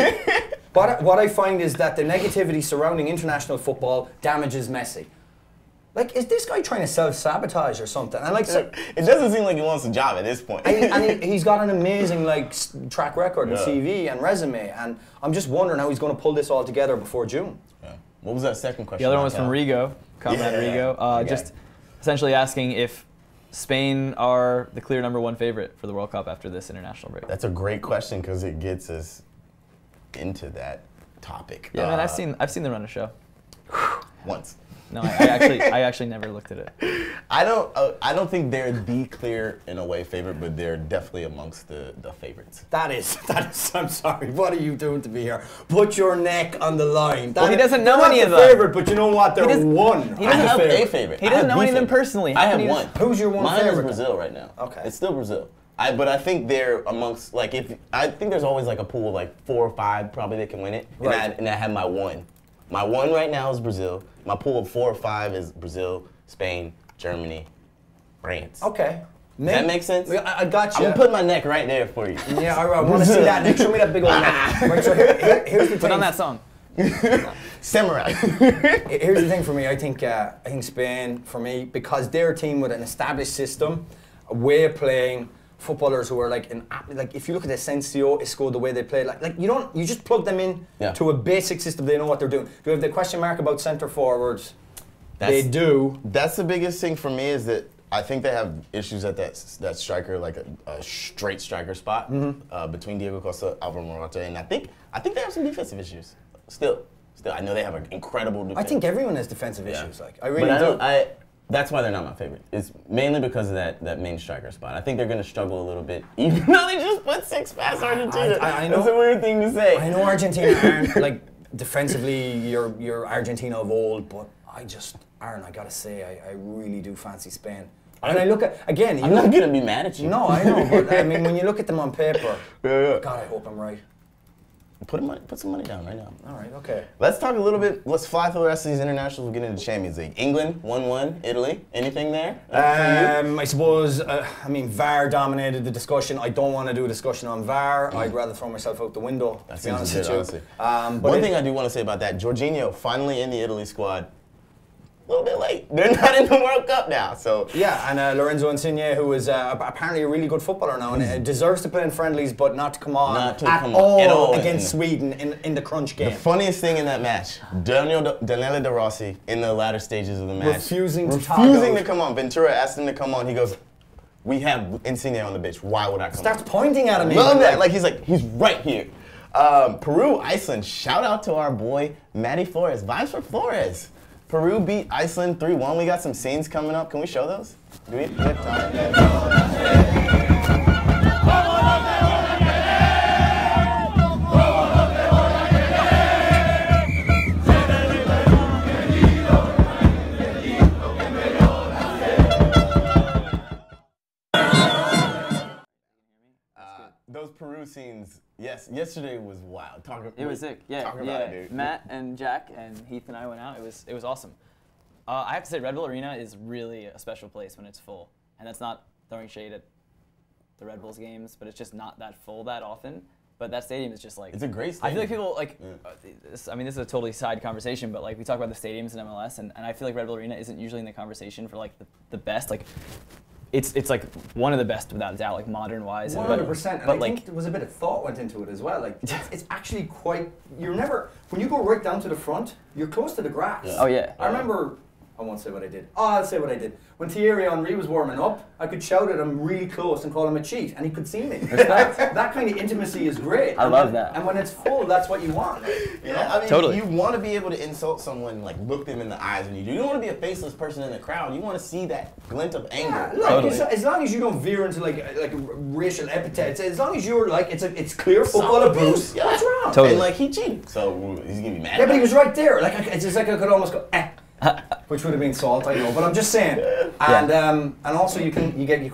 Speaker 5: But what I find is that the negativity surrounding international football damages Messi. Like, is this guy trying to self-sabotage or something? And like, so,
Speaker 4: it doesn't seem like he wants a job at this point.
Speaker 5: he's got an amazing like track record and CV and resume, and I'm just wondering how he's going to pull this all together before June.
Speaker 4: Yeah. What was that second question?
Speaker 6: The other one was from Rigo, Comrade Rigo, just essentially asking if Spain are the clear #1 favorite for the World Cup after this international break.
Speaker 4: That's a great question because it gets us into that topic.
Speaker 6: Yeah, man, I've seen them run a show.
Speaker 4: Once.
Speaker 6: No, I actually never looked at it.
Speaker 4: I don't think they're the clear in a way favorite, but they're definitely amongst the favorites.
Speaker 5: That is. I'm sorry. What are you doing to be here? Put your neck on the line.
Speaker 6: Well, he doesn't know any of them.
Speaker 5: Favorite, but you know what? They're one.
Speaker 4: He doesn't have a favorite.
Speaker 6: He doesn't know any of them personally.
Speaker 4: I have one.
Speaker 5: Who's your one favorite?
Speaker 4: Mine is Brazil right now.
Speaker 5: Okay.
Speaker 4: It's still Brazil. But I think they're amongst I think there's always like a pool of like 4 or 5 probably that can win it.
Speaker 5: Right.
Speaker 4: And I have my one. My one right now is Brazil. My pool of 4 or 5 is Brazil, Spain, Germany, France.
Speaker 5: Okay.
Speaker 4: Does that make sense?
Speaker 5: I got you.
Speaker 4: I'm gonna put my neck right there for you.
Speaker 5: Yeah, all right. I want to see that neck. Show me that big old neck. Right, so here's the thing.
Speaker 6: Put on that song.
Speaker 4: Samurai.
Speaker 5: Here's the thing for me. I think Spain, for me, because they're a team with an established system, a way of playing, footballers who are like if you look at Asensio, Isco, the way they play, you just plug them in to a basic system. They know what they're doing. Do you have the question mark about centre forwards? They do.
Speaker 4: That's the biggest thing for me is that I think they have issues at that striker, like a straight striker spot between Diego Costa, Alvaro Morata, and I think they have some defensive issues. Still, I know they have an incredible defense.
Speaker 5: I think everyone has defensive issues. Like I really do.
Speaker 4: That's why they're not my favorite. It's mainly because of that main striker spot. I think they're going to struggle a little bit, even though they just put 6 past Argentina.
Speaker 5: I know,
Speaker 4: that's a weird thing to say.
Speaker 5: I know Argentina aren't, like, defensively, you're Argentina of old, but Aaron, I got to say, I really do fancy Spain. And I look at, again...
Speaker 4: I'm not going to be mad at you.
Speaker 5: No, I know, but I mean, when you look at them on paper, God, I hope I'm right.
Speaker 4: Put some money down right now.
Speaker 5: All right, okay.
Speaker 4: Let's talk a little bit. Let's fly through the rest of these internationals. We'll get into the Champions League. England 1-1. Italy. Anything there?
Speaker 5: I suppose. VAR dominated the discussion. I don't want to do a discussion on VAR. I'd rather throw myself out the window.
Speaker 4: That
Speaker 5: to be honest with you.
Speaker 4: honestly. One thing I do want to say about that: Jorginho finally in the Italy squad. A little bit late. They're not in the World Cup now, so.
Speaker 5: Yeah, and Lorenzo Insigne, who is apparently a really good footballer now, and deserves to play in friendlies, but not to come on at all against Sweden in the crunch game.
Speaker 4: The funniest thing in that match, Daniele De Rossi in the latter stages of the match,
Speaker 5: refusing to
Speaker 4: come on. Ventura asked him to come on. He goes, "We have Insigne on the bench. Why would I come?"
Speaker 5: Starts pointing at him.
Speaker 4: Love that. He's right here. Peru, Iceland. Shout out to our boy Matty Flores. Vibes for Flores. Peru beat Iceland 3-1. We got some scenes coming up. Can we show those? Do we have time? Those Peru scenes, yes, yesterday was wild.
Speaker 6: It was sick. Yeah,
Speaker 4: talk about it, dude.
Speaker 6: Matt and Jack and Heath and I went out. It was awesome. I have to say, Red Bull Arena is really a special place when it's full, and that's not throwing shade at the Red Bulls games, but it's just not that full that often. But that stadium is just like
Speaker 4: it's a great stadium.
Speaker 6: I feel like people like. This is a totally side conversation, but like we talk about the stadiums in MLS, and I feel like Red Bull Arena isn't usually in the conversation for like the best like. It's like one of the best without a doubt, like modern-wise.
Speaker 5: 100%, and I think there was a bit of thought went into it as well. Like it's actually quite. When you go right down to the front, you're close to the grass.
Speaker 6: Yeah. Oh yeah.
Speaker 5: I remember. I won't say what I did. I'll say what I did. When Thierry Henry was warming up, I could shout at him really close and call him a cheat, and he could see me. that kind of intimacy is great.
Speaker 6: I love that.
Speaker 5: And when it's full, that's what you want.
Speaker 4: Yeah, I mean,
Speaker 6: totally.
Speaker 4: You want to be able to insult someone, like look them in the eyes when you do. You don't want to be a faceless person in the crowd. You want to see that glint of anger.
Speaker 5: Yeah, totally. As long as you don't veer into like racial epithets, as long as you're like it's clear football abuse. Yeah. What's wrong?
Speaker 6: Totally.
Speaker 4: And like he cheated, so he's gonna be mad.
Speaker 5: Yeah, but he was right there. Like it's just like I could almost go. Which would have been salt, I know, but I'm just saying. And also you come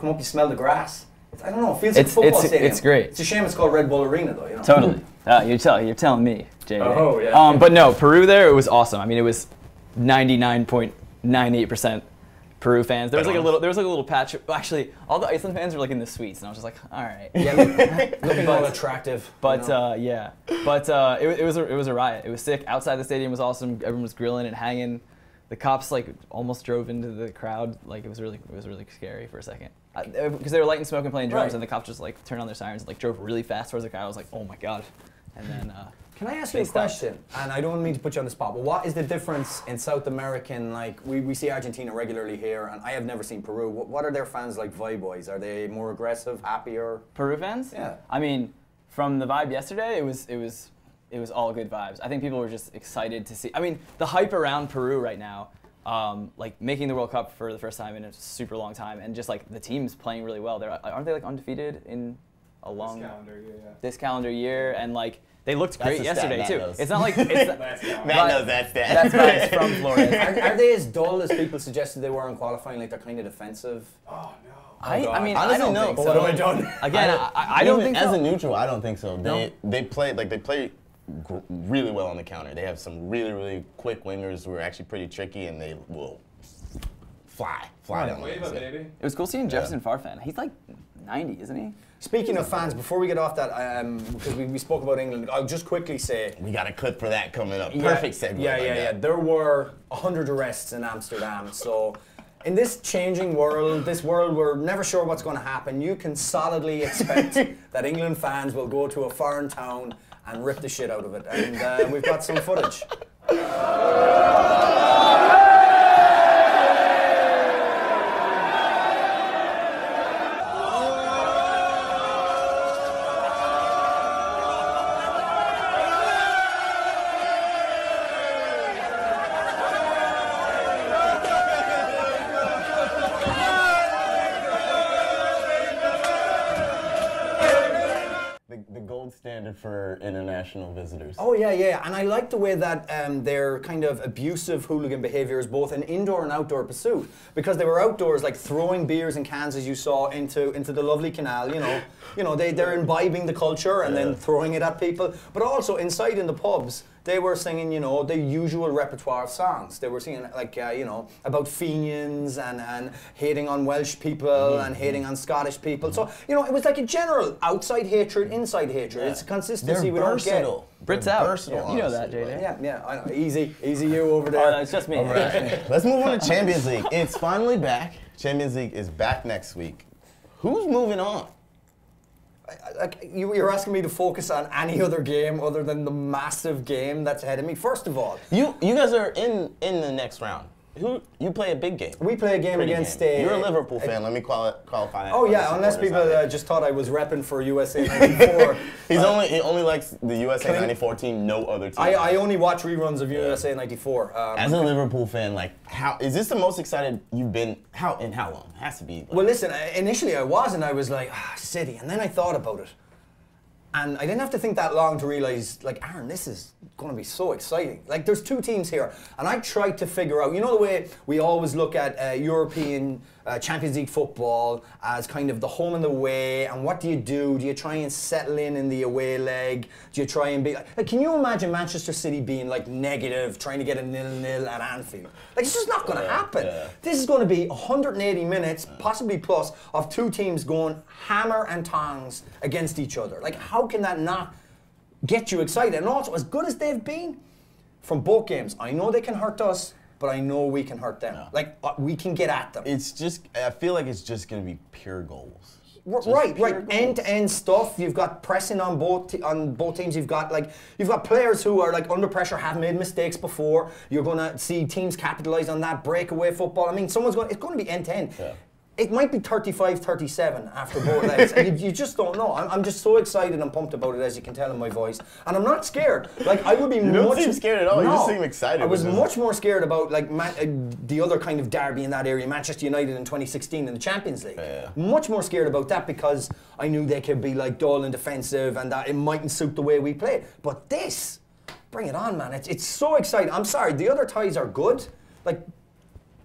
Speaker 5: up, you smell the grass. I don't know, it feels like a football stadium.
Speaker 6: It's great.
Speaker 5: It's a shame it's called Red Bull Arena, though. You know.
Speaker 6: Totally. You're telling me, JJ.
Speaker 5: Oh yeah.
Speaker 6: But no, Peru there, it was awesome. I mean, it was 99.98% Peru fans. There was like a little patch. Actually, all the Iceland fans were like in the suites, and I was just like, all right.
Speaker 5: Yeah, looking all attractive.
Speaker 6: But it was a riot. It was sick. Outside the stadium was awesome. Everyone was grilling and hanging. the cops like almost drove into the crowd. Like it was really scary for a second. Because they were lighting smoke and playing drums, and the cops just like turned on their sirens and like drove really fast towards the crowd. I was like, oh my god. And then
Speaker 5: can I ask you a question? And I don't mean to put you on the spot, but what is the difference in South American, like we see Argentina regularly here, and I have never seen Peru. What are their fans like vibe-wise? Are they more aggressive, happier?
Speaker 6: Peru fans?
Speaker 5: Yeah.
Speaker 6: I mean, from the vibe yesterday, it was all good vibes. I think people were just excited to see. I mean, the hype around Peru right now, like making the World Cup for the first time in a super long time, and just like the team's playing really well. Aren't they like undefeated in a long this calendar year, and like they looked great yesterday too. It's not like it's
Speaker 4: Matt knows that stat.
Speaker 6: That's vibes from Flores.
Speaker 5: Are they as dull as people suggested they were in qualifying? Like they're kind of defensive?
Speaker 3: Oh no.
Speaker 6: I mean,
Speaker 4: honestly,
Speaker 6: I don't
Speaker 4: no.
Speaker 6: think
Speaker 4: But
Speaker 6: so.
Speaker 4: what have I done?
Speaker 6: Again, I don't think
Speaker 4: as
Speaker 6: so.
Speaker 4: a neutral, I don't think so.
Speaker 6: No?
Speaker 4: They play really well on the counter. They have some really quick wingers who are actually pretty tricky, and they will fly down the
Speaker 3: Wave up, baby.
Speaker 6: It was cool seeing Jefferson Farfan. He's like 90, isn't he?
Speaker 5: Speaking of fans, before we get off that, because we spoke about England, I'll just quickly say...
Speaker 4: We got a clip for that coming up. Perfect segue.
Speaker 5: Yeah. There were 100 arrests in Amsterdam, so... In this changing world, this world we're never sure what's going to happen, you can solidly expect that England fans will go to a foreign town and rip the shit out of it. And we've got some footage.
Speaker 4: Standard for international visitors.
Speaker 5: Oh yeah, and I like the way that their kind of abusive hooligan behaviour is both an indoor and outdoor pursuit, because they were outdoors like throwing beers and cans, as you saw, into the lovely canal. They're imbibing the culture and then throwing it at people, but also inside in the pubs. They were singing, the usual repertoire of songs. They were singing, like, about Fenians and hating on Welsh people and hating on Scottish people. So, it was like a general outside hatred, inside hatred. It's a consistency we don't get.
Speaker 6: Brits out. Versatile, you know that, JJ.
Speaker 5: Yeah, I know. Easy you over there.
Speaker 6: Oh, no, it's just me.
Speaker 4: Right. Let's move on to Champions League. It's finally back. Champions League is back next week. Who's moving on?
Speaker 5: You're asking me to focus on any other game other than the massive game that's ahead of me. First of all,
Speaker 4: you guys are in the next round. You play a big game.
Speaker 5: We play a game against
Speaker 4: You're a Liverpool fan. Let me qualify that.
Speaker 5: Oh yeah, unless people just thought I was repping for USA 94.
Speaker 4: He only likes the USA 94 team, no other team.
Speaker 5: I only watch reruns of USA 94.
Speaker 4: As a Liverpool fan, like, how is this the most excited you've been? How long? It has to be.
Speaker 5: Well, listen. Initially, I was, and I was like, City, and then I thought about it. And I didn't have to think that long to realize, like, Aaron, this is going to be so exciting. Like, there's two teams here, and I tried to figure out, the way we always look at European Champions League football as kind of the home and the away, and what do? Do you try and settle in the away leg? Do you try and be like, can you imagine Manchester City being like negative, trying to get a 0-0 at Anfield? Like, it's just not going to happen. Yeah. This is going to be 180 minutes, possibly plus, of two teams going hammer and tongs against each other. Like, how can that not get you excited? And also, as good as they've been from both games, I know they can hurt us, but I know we can hurt them. Yeah. Like, we can get at them.
Speaker 4: I feel like it's just going to be pure goals.
Speaker 5: Right. End-to-end stuff. You've got pressing on both teams. You've got players who are like under pressure, have made mistakes before. You're going to see teams capitalize on that breakaway football. I mean, it's going to be end-to-end. Yeah. It might be 35-37 after both legs. You just don't know. I'm just so excited and pumped about it, as you can tell in my voice. And I'm not scared. Like, I would be
Speaker 4: You don't seem scared at all. No, you just seem excited.
Speaker 5: I was much more scared about the other kind of derby in that area, Manchester United in 2016 in the Champions League. Yeah. Much more scared about that because I knew they could be like dull and defensive and that it mightn't suit the way we play. But this, bring it on, man. It's so exciting. I'm sorry, the other ties are good. Like,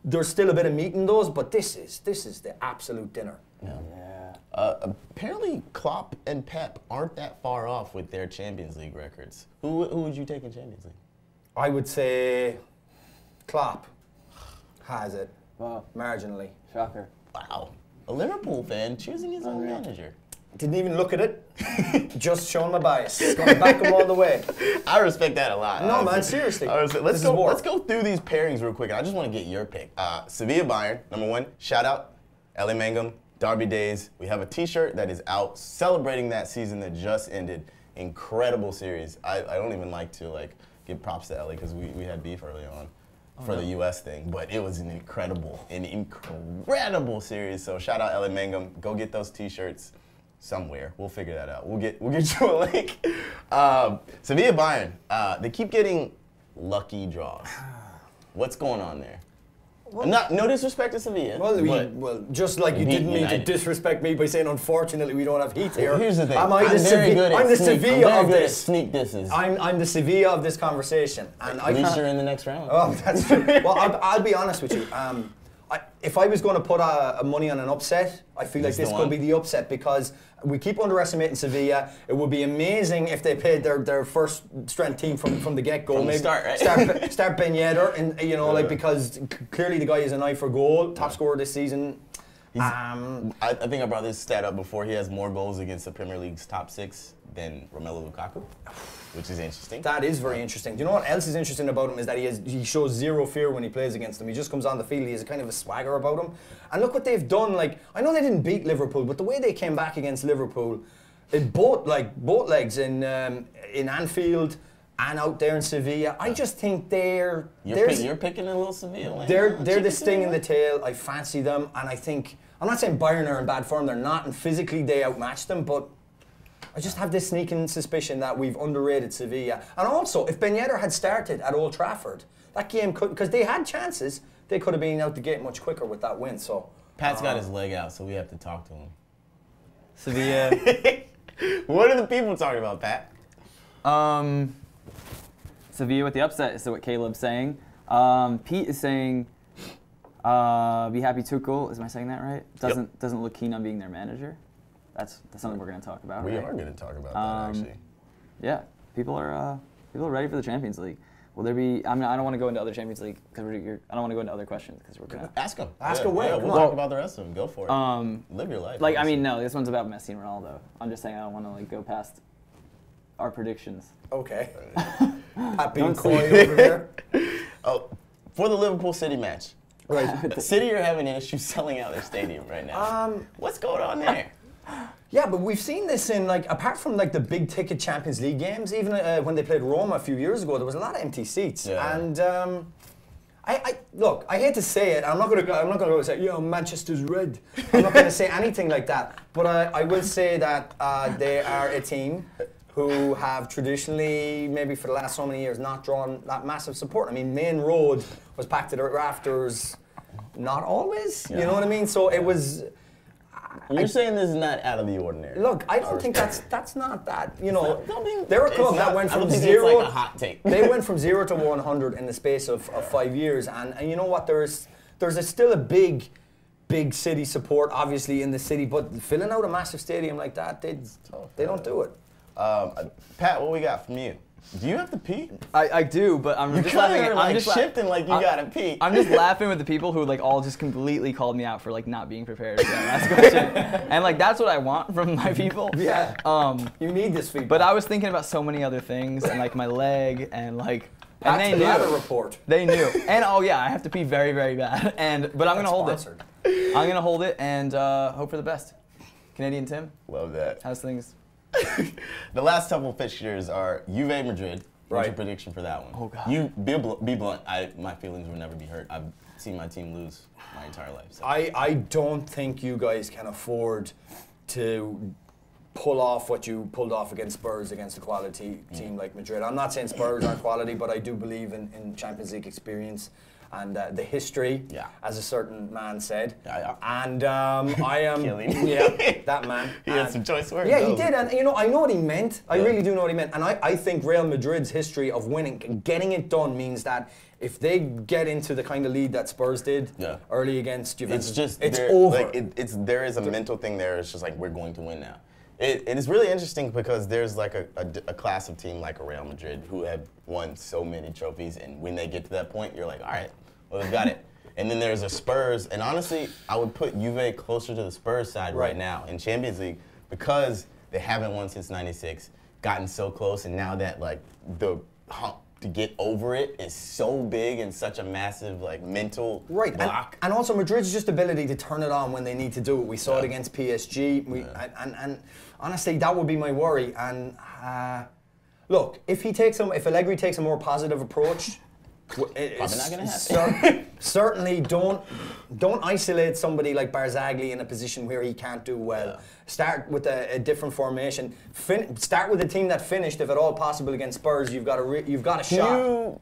Speaker 5: there's still a bit of meat in those, but this is the absolute dinner.
Speaker 4: Yeah. Apparently, Klopp and Pep aren't that far off with their Champions League records. Who would you take in Champions League?
Speaker 5: I would say Klopp has it.
Speaker 6: Wow.
Speaker 5: Marginally.
Speaker 6: Shocker.
Speaker 4: Wow. A Liverpool fan choosing his own manager.
Speaker 5: Didn't even look at it. Just showing my bias. Gonna back them all the way.
Speaker 4: I respect that a lot.
Speaker 5: No, man, seriously.
Speaker 4: Let's go through these pairings real quick. I just want to get your pick. Sevilla Bayern, number 1. Shout out, LA Mangum, Derby Days. We have a T-shirt that is out celebrating that season that just ended. Incredible series. I don't even like to give props to LA because we had beef early on for the US thing, but it was an incredible series. So shout out LA Mangum. Go get those T-shirts somewhere. We'll figure that out. We'll get you a link. Sevilla Bayern. They keep getting lucky draws. What's going on there? Well, no disrespect to Sevilla.
Speaker 5: Well, just like you didn't mean to disrespect me by saying, unfortunately, we don't have heat here.
Speaker 4: Well, here's the thing.
Speaker 5: I'm the Sevilla of this.
Speaker 4: Sneak disses.
Speaker 5: I'm the Sevilla of this conversation. And
Speaker 4: At least you're in the next round.
Speaker 5: Oh, that's true. Well, I'll be honest with you. If I was going to put money on an upset, I feel like this could be the upset because we keep underestimating Sevilla. It would be amazing if they played their first strength team from the get-go.
Speaker 4: Maybe start, right?
Speaker 5: Start Ben Yedder, and because clearly the guy is an eye for goal, top scorer this season.
Speaker 4: I think I brought this stat up before. He has more goals against the Premier League's top 6 than Romelu Lukaku, which is interesting.
Speaker 5: That is very interesting. Do you know what else is interesting about him is that he shows zero fear when he plays against them. He just comes on the field. He has a kind of a swagger about him. And look what they've done. I know they didn't beat Liverpool, but the way they came back against Liverpool, in both legs in Anfield and out there in Sevilla, I just think you're
Speaker 4: picking a little Sevilla.
Speaker 5: They're the sting in the tail. I fancy them, and I think I'm not saying Bayern are in bad form. They're not, and physically they outmatched them, but I just have this sneaking suspicion that we've underrated Sevilla. And also, if Ben Yedder had started at Old Trafford, that game could, because they had chances, they could have been out the gate much quicker with that win. So
Speaker 4: Pat's got his leg out, so we have to talk to him.
Speaker 6: Sevilla.
Speaker 4: What are the people talking about, Pat?
Speaker 6: Sevilla with the upset is what Caleb's saying. Pete is saying, be happy Tuchel. Am I saying that right? Doesn't look keen on being their manager. That's something we're going to talk about.
Speaker 4: We are going to talk about that, actually.
Speaker 6: Yeah, people are ready for the Champions League. Will there be? I don't want to go into other Champions League because I don't want to go into other questions because we're gonna
Speaker 4: ask them.
Speaker 5: Away.
Speaker 4: We'll talk about the rest of them. Go for it. Live your life.
Speaker 6: No, this one's about Messi and Ronaldo. I'm just saying I don't want to go past our predictions.
Speaker 5: Okay. Pat being coy over here.
Speaker 4: Oh, for the Liverpool City match.
Speaker 5: Right.
Speaker 4: City are having an issue selling out their stadium right now. What's going on there?
Speaker 5: Yeah, but we've seen this in apart from the big ticket Champions League games, even when they played Roma a few years ago, there was a lot of empty seats.
Speaker 4: Yeah.
Speaker 5: And look, I hate to say it. I'm not going to go say, Manchester's red. I'm not going to say anything like that. But I will say that they are a team who have traditionally, maybe for the last so many years, not drawn that massive support. I mean, Main Road was packed to the rafters, not always. Yeah. You know what I mean? So it was.
Speaker 4: You're saying this is not out of the ordinary.
Speaker 5: Look, I don't think that's not that. They're a club that went from
Speaker 4: zero. It's like a hot take.
Speaker 5: They went from 0 to 100 in the space of 5 years, and you know what? There's still a big city support, obviously in the city, but filling out a massive stadium like that, they don't do it.
Speaker 4: Pat, what we got from you? Do you have to pee?
Speaker 6: I do, but I'm just laughing.
Speaker 4: I'm just shifting like you gotta pee.
Speaker 6: I'm just laughing with the people who all just completely called me out for not being prepared for that last question, and that's what I want from my people.
Speaker 5: Yeah. You need this feedback.
Speaker 6: But I was thinking about so many other things, and my leg, and and they knew.
Speaker 5: A report.
Speaker 6: They knew, and I have to pee very, very bad, but I'm gonna hold it. I'm gonna hold it and hope for the best. Canadian Tim.
Speaker 4: Love that.
Speaker 6: How's things?
Speaker 4: The last couple fixtures are Juve Madrid. What's your prediction for that one?
Speaker 6: Oh God.
Speaker 4: You be blunt. My feelings will never be hurt. I've seen my team lose my entire life. So.
Speaker 5: I don't think you guys can afford to pull off what you pulled off against Spurs against a quality team like Madrid. I'm not saying Spurs aren't quality, but I do believe in Champions League experience and the history, as a certain man said. And I am, that man.
Speaker 4: He had some choice words.
Speaker 5: Yeah, he did, and I know what he meant. I really do know what he meant. And I think Real Madrid's history of winning, getting it done, means that if they get into the kind of lead that Spurs did early against Juventus, it's over.
Speaker 4: There is a mental thing there. It's just we're going to win now. It is really interesting because there's a class of team like a Real Madrid who have won so many trophies, and when they get to that point, you're like, all right, well, they've got it. And then there's a Spurs, and honestly, I would put Juve closer to the Spurs side right now in Champions League because they haven't won since '96, gotten so close, and now that like the hump to get over it is so big and such a massive like mental block.
Speaker 5: And also Madrid's just ability to turn it on when they need to do it. We saw it against PSG. And honestly, that would be my worry. And look, if Allegri takes a more positive approach,
Speaker 4: probably not going to happen.
Speaker 5: Certainly don't isolate somebody like Barzagli in a position where he can't do well. Yeah. Start with a different formation. Start with a team that finished, if at all possible, against Spurs. You've got a shot.
Speaker 4: Can you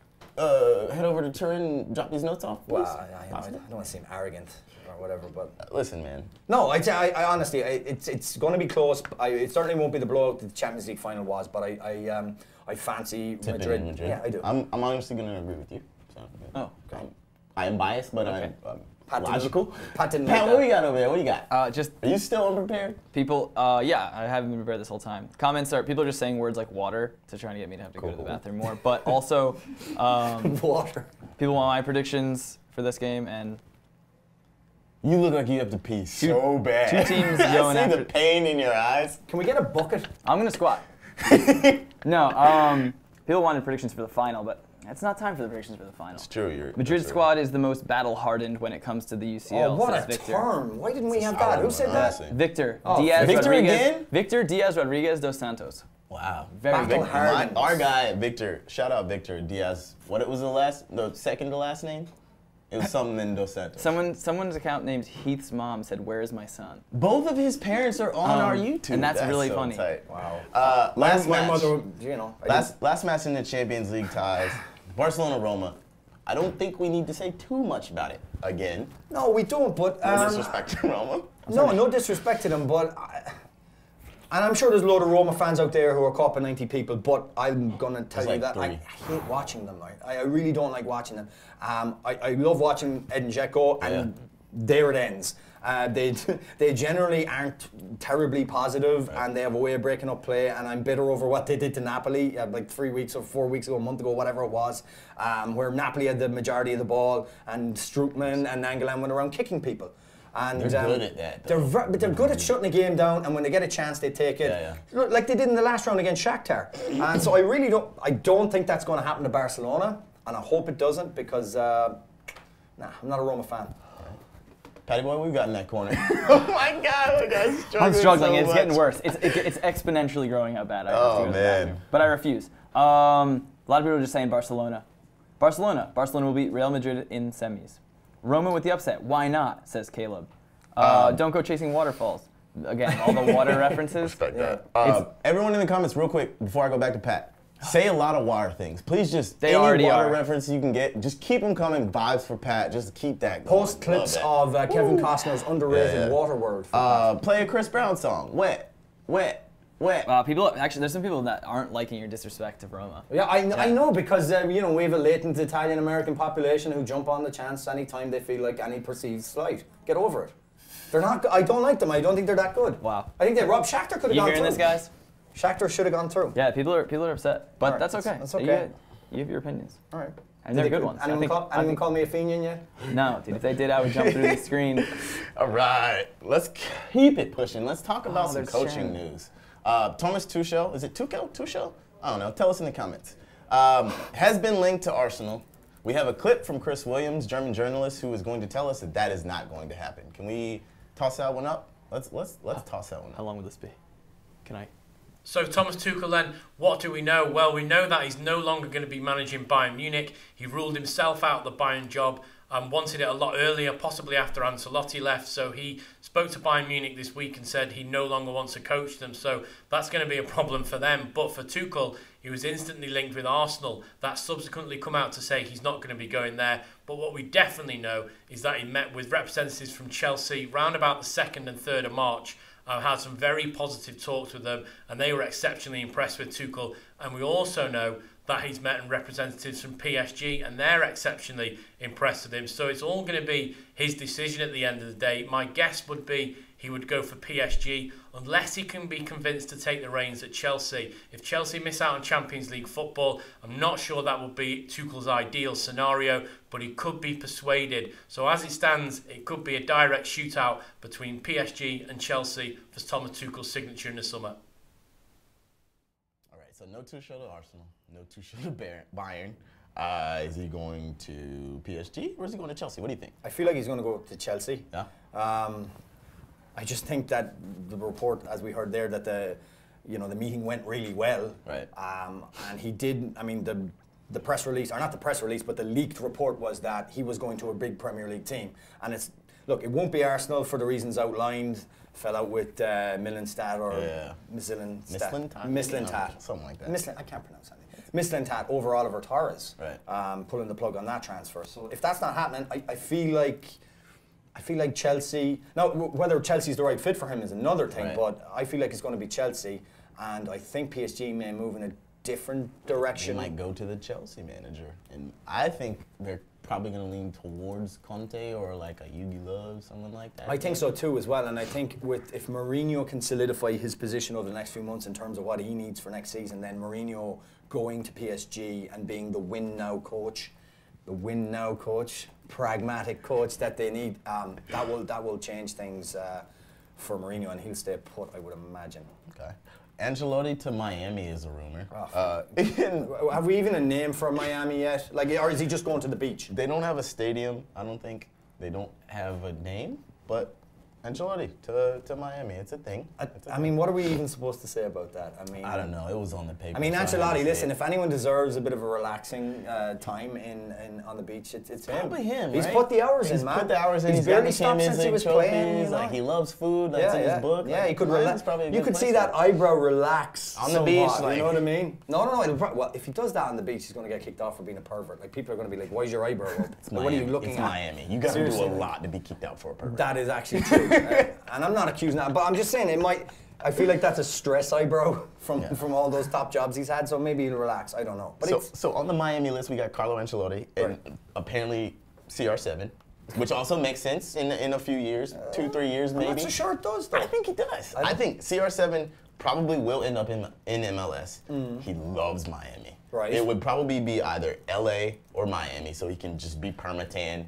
Speaker 4: head over to Turin and drop these notes off, please?
Speaker 5: Well, I don't want to seem arrogant or whatever, but
Speaker 4: listen, man.
Speaker 5: No, I honestly, it's going to be close. It certainly won't be the blowout that the Champions League final was, but I fancy Madrid. Yeah, I do.
Speaker 4: I'm honestly going to agree with you. So,
Speaker 6: okay.
Speaker 4: I am biased, but I'm logical.
Speaker 5: Pat,
Speaker 4: what we got over there? What do you got?
Speaker 6: Are
Speaker 4: you still unprepared?
Speaker 6: People, yeah, I haven't been prepared this whole time. People are just saying words like water to try to get me to have to go to the bathroom more. But also,
Speaker 5: water.
Speaker 6: People want my predictions for this game, and
Speaker 4: you look like you have to pee so bad.
Speaker 6: Two teams going
Speaker 4: I see the pain in your eyes.
Speaker 5: Can we get a bucket?
Speaker 6: I'm gonna squat. No, people wanted predictions for the final, but it's not time for the predictions for the final.
Speaker 4: It's true.
Speaker 6: Madrid's squad is the most battle-hardened when it comes to the UCL.
Speaker 5: Oh, what a term! Why didn't we have that? Who said that?
Speaker 6: Victor.
Speaker 4: Victor again?
Speaker 6: Victor Diaz Rodriguez dos Santos.
Speaker 4: Wow.
Speaker 6: Very good.
Speaker 4: Our guy, Victor, shout out Victor Diaz. What was the second to last name? It was something in Dos Santos.
Speaker 6: Someone's account named Heath's mom said, "Where's my son?"
Speaker 4: Both of his parents are on our YouTube.
Speaker 6: And that's really
Speaker 4: so
Speaker 6: funny.
Speaker 4: Tight.
Speaker 5: Wow.
Speaker 4: Last match.
Speaker 5: Mother,
Speaker 4: last match in the Champions League ties. Barcelona-Roma. I don't think we need to say too much about it again.
Speaker 5: No, we don't, but...
Speaker 4: No disrespect to Roma.
Speaker 5: No disrespect to them, but... And I'm sure there's a load of Roma fans out there who are COPA90 people, but I'm going to tell you that I hate watching them. I really don't like watching them. I love watching Edin Dzeko, and there it ends. They generally aren't terribly positive, and they have a way of breaking up play, and I'm bitter over what they did to Napoli like 3 weeks or 4 weeks ago, a month ago, whatever it was, where Napoli had the majority of the ball, and Strootman and Nangolan went around kicking people. And
Speaker 4: they're good at that.
Speaker 5: They're good at shutting the game down, and when they get a chance, they take it, like they did in the last round against Shakhtar. And so I don't think that's going to happen to Barcelona, and I hope it doesn't, because I'm not a Roma fan.
Speaker 4: Patty boy, what we got in that corner? Oh my God, we got struggling.
Speaker 6: I'm struggling.
Speaker 4: So
Speaker 6: it's
Speaker 4: much.
Speaker 6: getting worse. It's exponentially growing how bad. I have to go to the
Speaker 4: man.
Speaker 6: bathroom. But I refuse. A lot of people are just saying Barcelona. Barcelona will beat Real Madrid in semis. Roma with the upset. Why not? Says Caleb. Don't go chasing waterfalls. Again, all the water references.
Speaker 4: Respect that. Everyone in the comments, real quick, before I go back to Pat. Say a lot of water things. Please just, any water reference you can get, just keep them coming. Vibes for Pat. Just keep that going.
Speaker 5: Post clips of Kevin Costner's underrated water word.
Speaker 4: Play a Chris Brown song. Wet.
Speaker 6: There's some people that aren't liking your disrespect to Roma.
Speaker 5: Yeah, I know, because we have a latent Italian-American population who jump on the chance anytime they feel like any perceived slight. Get over it. They're not. I don't like them. I don't think they're that good.
Speaker 6: Wow.
Speaker 5: I think Shakhtar could have gone through.
Speaker 6: You hearing this, guys?
Speaker 5: Shakhtar should have gone through.
Speaker 6: Yeah, people are upset, but that's okay.
Speaker 5: That's okay.
Speaker 6: You have your opinions.
Speaker 5: All right.
Speaker 6: And they're good ones.
Speaker 5: Anyone call me a Fenian yet?
Speaker 6: No, dude. If they did, I would jump through the screen.
Speaker 4: All right. Let's keep it pushing. Let's talk about some coaching news. Thomas Tuchel, is it Tuchel? I don't know. Tell us in the comments. Has been linked to Arsenal. We have a clip from Chris Williams, German journalist, who is going to tell us that is not going to happen. Can we toss that one up? Let's toss that one up.
Speaker 6: How long will this be? Can I?
Speaker 7: So Thomas Tuchel then, what do we know? Well, we know that he's no longer going to be managing Bayern Munich. He ruled himself out of the Bayern job and wanted it a lot earlier, possibly after Ancelotti left. So he spoke to Bayern Munich this week and said he no longer wants to coach them. So that's going to be a problem for them. But for Tuchel, he was instantly linked with Arsenal. That subsequently come out to say he's not going to be going there. But what we definitely know is that he met with representatives from Chelsea round about the 2nd and 3rd of March. Had some very positive talks with them, and they were exceptionally impressed with Tuchel. And we also know that he's met representatives from PSG, and they're exceptionally impressed with him. So it's all going to be his decision at the end of the day. My guess would be he would go for PSG unless he can be convinced to take the reins at Chelsea. If Chelsea miss out on Champions League football, I'm not sure that would be Tuchel's ideal scenario, but he could be persuaded. So as it stands, it could be a direct shootout between PSG and Chelsea for Thomas Tuchel's signature in the summer.
Speaker 4: All right, so no Tuchel to Arsenal, no Tuchel to Bayern. Is he going to PSG or is he going to Chelsea? What do you think?
Speaker 5: I feel like he's going to go to Chelsea.
Speaker 4: Yeah.
Speaker 5: I just think that the report, as we heard there, that the meeting went really well.
Speaker 4: Right.
Speaker 5: And he did. I mean, the press release, or not the press release, but the leaked report was that he was going to a big Premier League team. And it won't be Arsenal for the reasons outlined. Fell out with Mislintat or Mislintat,
Speaker 4: something like that.
Speaker 5: I can't pronounce that. Mislintat over Oliver Torres,
Speaker 4: right.
Speaker 5: Pulling the plug on that transfer. So if that's not happening, I feel like Chelsea. Now, whether Chelsea's the right fit for him is another thing,
Speaker 4: right.
Speaker 5: But I feel like it's going to be Chelsea, and I think PSG may move in a different direction.
Speaker 4: They might go to the Chelsea manager, and I think they're probably going to lean towards Conte or like a Yugi Love, someone like that.
Speaker 5: I think so too as well, and I think if Mourinho can solidify his position over the next few months in terms of what he needs for next season, then Mourinho going to PSG and being the win-now coach, pragmatic coach that they need, that will change things for Mourinho, and he'll stay put, I would imagine.
Speaker 4: Okay. Ancelotti to Miami is a rumor.
Speaker 5: Have we even a name for Miami yet? Or is he just going to the beach?
Speaker 4: They don't have a stadium. I don't think they don't have a name, but Ancelotti to Miami, it's a thing.
Speaker 5: I mean, what are we even supposed to say about that?
Speaker 4: I don't know. It was on the paper.
Speaker 5: I mean, Ancelotti, listen, if anyone deserves a bit of a relaxing time on the beach, it's
Speaker 4: probably him.
Speaker 5: He's put the hours in, man.
Speaker 4: He's put the hours in.
Speaker 5: He's barely stopped since he was playing.
Speaker 4: He loves food. That's in his book.
Speaker 5: Yeah, he could relax. You could see that eyebrow relax
Speaker 4: on the beach.
Speaker 5: You know what I mean? No. Well, if he does that on the beach, he's going to get kicked off for being a pervert. Like, people are going to be like, "Why's your eyebrow up? What are you looking at?"
Speaker 4: It's Miami. You got to do a lot to be kicked out for a pervert.
Speaker 5: That is actually true. And I'm not accusing that, but I'm just saying it might. I feel like that's a stress eyebrow from all those top jobs he's had, so maybe he'll relax. I don't know. But
Speaker 4: so on the Miami list, we got Carlo Ancelotti and apparently CR7, which also makes sense in a few years, 2-3 years maybe.
Speaker 5: I'm not so sure it does, though.
Speaker 4: I think it does. I think CR7 probably will end up in MLS. He loves Miami.
Speaker 5: Right.
Speaker 4: It would probably be either LA or Miami, so he can just be permatan.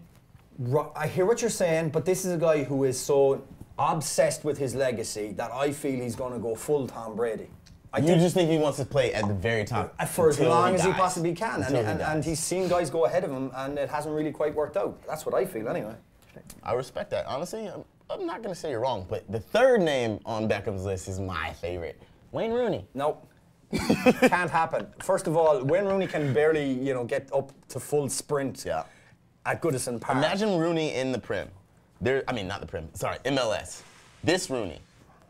Speaker 5: I hear what you're saying, but this is a guy who is so obsessed with his legacy that I feel he's going to go full Tom Brady.
Speaker 4: You just think he wants to play at the very top
Speaker 5: for as long as he possibly can, and he's seen guys go ahead of him, and it hasn't really quite worked out. That's what I feel, anyway.
Speaker 4: I respect that. Honestly, I'm not going to say you're wrong, but the third name on Beckham's list is my favorite, Wayne Rooney.
Speaker 5: Nope. Can't happen. First of all, Wayne Rooney can barely, get up to full sprint at Goodison Park.
Speaker 4: Imagine Rooney in the Prem. Not the Prem. Sorry, MLS. This Rooney.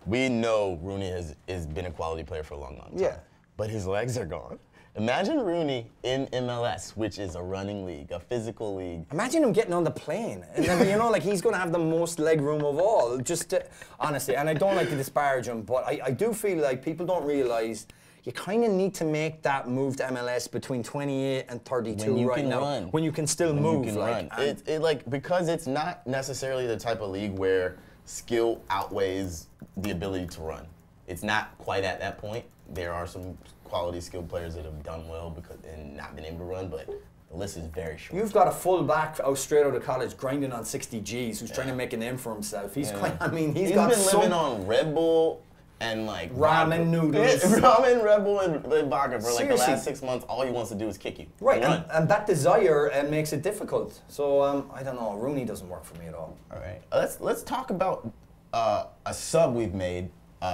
Speaker 4: We know Rooney has been a quality player for a long time.
Speaker 5: Yeah.
Speaker 4: But his legs are gone. Imagine Rooney in MLS, which is a running league, a physical league.
Speaker 5: Imagine him getting on the plane. And he's going to have the most leg room of all. Honestly, and I don't like to disparage him, but I do feel like people don't realise you kind of need to make that move to MLS between 28 and 32 right now. When you can still move.
Speaker 4: You can run. Because it's not necessarily the type of league where skill outweighs the ability to run. It's not quite at that point. There are some quality skilled players that have done well and not been able to run, but the list is very short.
Speaker 5: You've got a full back out straight out of college grinding on 60 Gs who's trying to make a name for himself. He's got
Speaker 4: been living on Red Bull and
Speaker 5: ramen noodles.
Speaker 4: Ramen, Red Bull, and vodka for the last 6 months. All he wants to do is kick you.
Speaker 5: Right, and that desire makes it difficult. So I don't know. Rooney doesn't work for me at all.
Speaker 4: All right, let's talk about a sub we've made.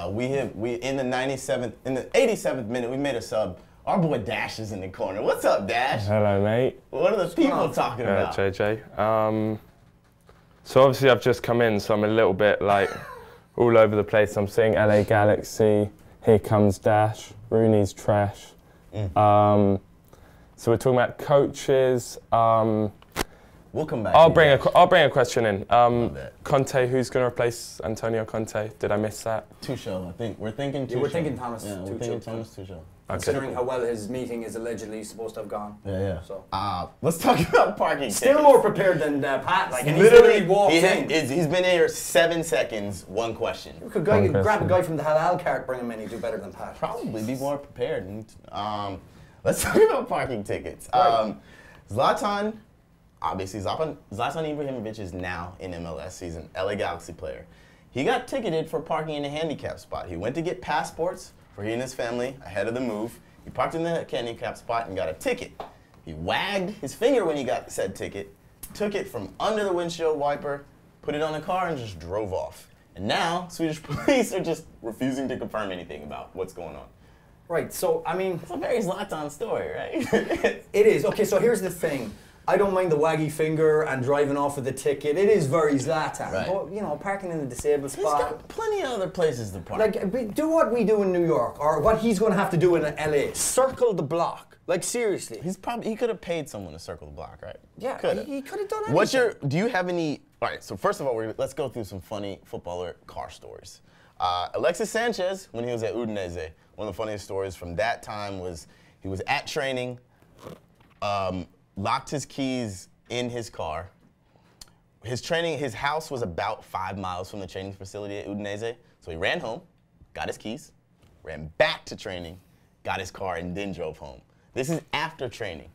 Speaker 4: We in the 87th minute we made a sub. Our boy Dash is in the corner. What's up, Dash?
Speaker 8: Hello, mate.
Speaker 4: What are the people talking about?
Speaker 8: JJ. So obviously I've just come in, so I'm a little bit all over the place. I'm seeing LA Galaxy, here comes Dash, Rooney's trash. So we're talking about coaches.
Speaker 4: We'll come back.
Speaker 8: I'll bring a question in.
Speaker 4: that.
Speaker 8: Conte, who's going to replace Antonio Conte? Did I miss that?
Speaker 4: Tuchel, I think. We're thinking Tuchel.
Speaker 5: Yeah, we're thinking Thomas
Speaker 4: Yeah, we're
Speaker 5: Tuchel.
Speaker 4: thinking Thomas Tuchel.
Speaker 5: Considering how well his meeting is allegedly supposed to have gone.
Speaker 4: Yeah.
Speaker 5: So.
Speaker 4: Let's talk about parking
Speaker 5: Still
Speaker 4: tickets.
Speaker 5: more prepared than Pat. Like, and
Speaker 4: Literally
Speaker 5: he's walked in.
Speaker 4: He's been here 7 seconds, one question.
Speaker 5: You could grab a guy from the halal cart, bring him in, he'd do better than Pat.
Speaker 4: Probably be more prepared. Let's talk about parking tickets. Zlatan, obviously, Zlatan Ibrahimovic is now in MLS. He's an LA Galaxy player. He got ticketed for parking in a handicap spot. He went to get passports for he and his family ahead of the move. He parked in the handicap spot and got a ticket. He wagged his finger when he got said ticket, took it from under the windshield wiper, put it on the car, and just drove off. And now, Swedish police are just refusing to confirm anything about what's going on.
Speaker 5: Right, so, I mean...
Speaker 4: It's a very Zlatan story, right?
Speaker 5: It is. Okay, so here's the thing. I don't mind the waggy finger and driving off with the ticket. It is very Zlatan.
Speaker 4: Right.
Speaker 5: But, you know, parking in a disabled
Speaker 4: He's
Speaker 5: spot...
Speaker 4: got plenty of other places to park.
Speaker 5: Like, do what we do in New York, or what he's going to have to do in LA. Circle the block. Like, seriously.
Speaker 4: He could have paid someone to circle the block, right?
Speaker 5: Yeah, he could have done anything.
Speaker 4: Do you have any, all right, so first of all, let's go through some funny footballer car stories. Alexis Sánchez, when he was at Udinese, one of the funniest stories from that time was he was at training, locked his keys in his car. His house was about 5 miles from the training facility at Udinese, so he ran home, got his keys, ran back to training, got his car, and then drove home. This is after training.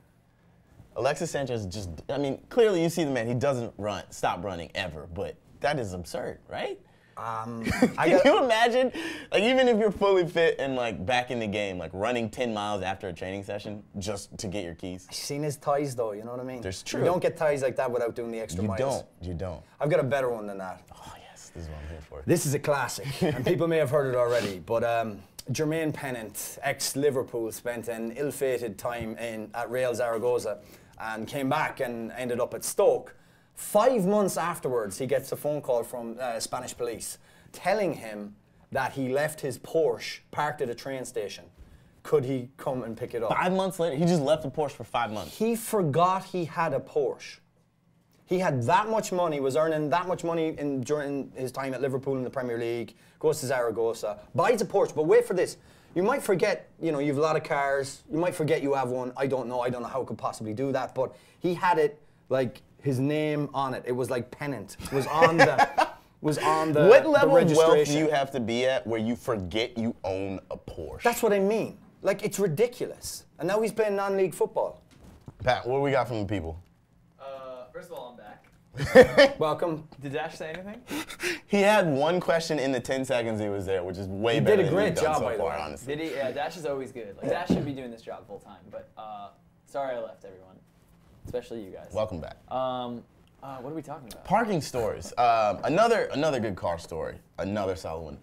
Speaker 4: Alexis Sánchez just, I mean, clearly you see the man, he doesn't stop running ever, but that is absurd, right? Can you imagine, like, even if you're fully fit and, like, back in the game, like, running 10 miles after a training session just to get your keys?
Speaker 5: I've seen his ties, though, you know what I mean?
Speaker 4: There's true.
Speaker 5: You don't get ties like that without doing the extra miles.
Speaker 4: You don't.
Speaker 5: I've got a better one than that.
Speaker 4: Oh, yes, this is what I'm here for.
Speaker 5: This is a classic, and people may have heard it already, but Jermaine Pennant, ex-Liverpool, spent an ill-fated time at Real Zaragoza and came back and ended up at Stoke. 5 months afterwards, he gets a phone call from Spanish police telling him that he left his Porsche parked at a train station. Could he come and pick it up?
Speaker 4: 5 months later? He just left the Porsche for 5 months.
Speaker 5: He forgot he had a Porsche. He had that much money, was earning that much money during his time at Liverpool in the Premier League, goes to Zaragoza, buys a Porsche, but wait for this. You might forget, you know, you have a lot of cars, you might forget you have one, I don't know how it could possibly do that, but he had it, like, his name on it. It was like Pennant. It was on the
Speaker 4: What level of wealth
Speaker 5: registration.
Speaker 4: do you have to be at where you forget you own a Porsche?
Speaker 5: That's what I mean. Like, it's ridiculous. And now he's playing non-league football.
Speaker 4: Pat, what do we got from the people?
Speaker 6: First of all, I'm back.
Speaker 5: Welcome.
Speaker 6: Did Dash say anything?
Speaker 4: He had one question in the 10 seconds he was there, which is way better
Speaker 5: did a
Speaker 4: than
Speaker 5: great
Speaker 4: he's done
Speaker 5: job,
Speaker 4: so
Speaker 5: by the
Speaker 4: far,
Speaker 5: way.
Speaker 4: honestly.
Speaker 6: Did he? Yeah, Dash is always good. Like, Dash should be doing this job full time, but sorry I left, everyone. Especially you guys.
Speaker 4: Welcome back.
Speaker 6: What are we talking about?
Speaker 4: Parking stories. Another good car story. Another solid one.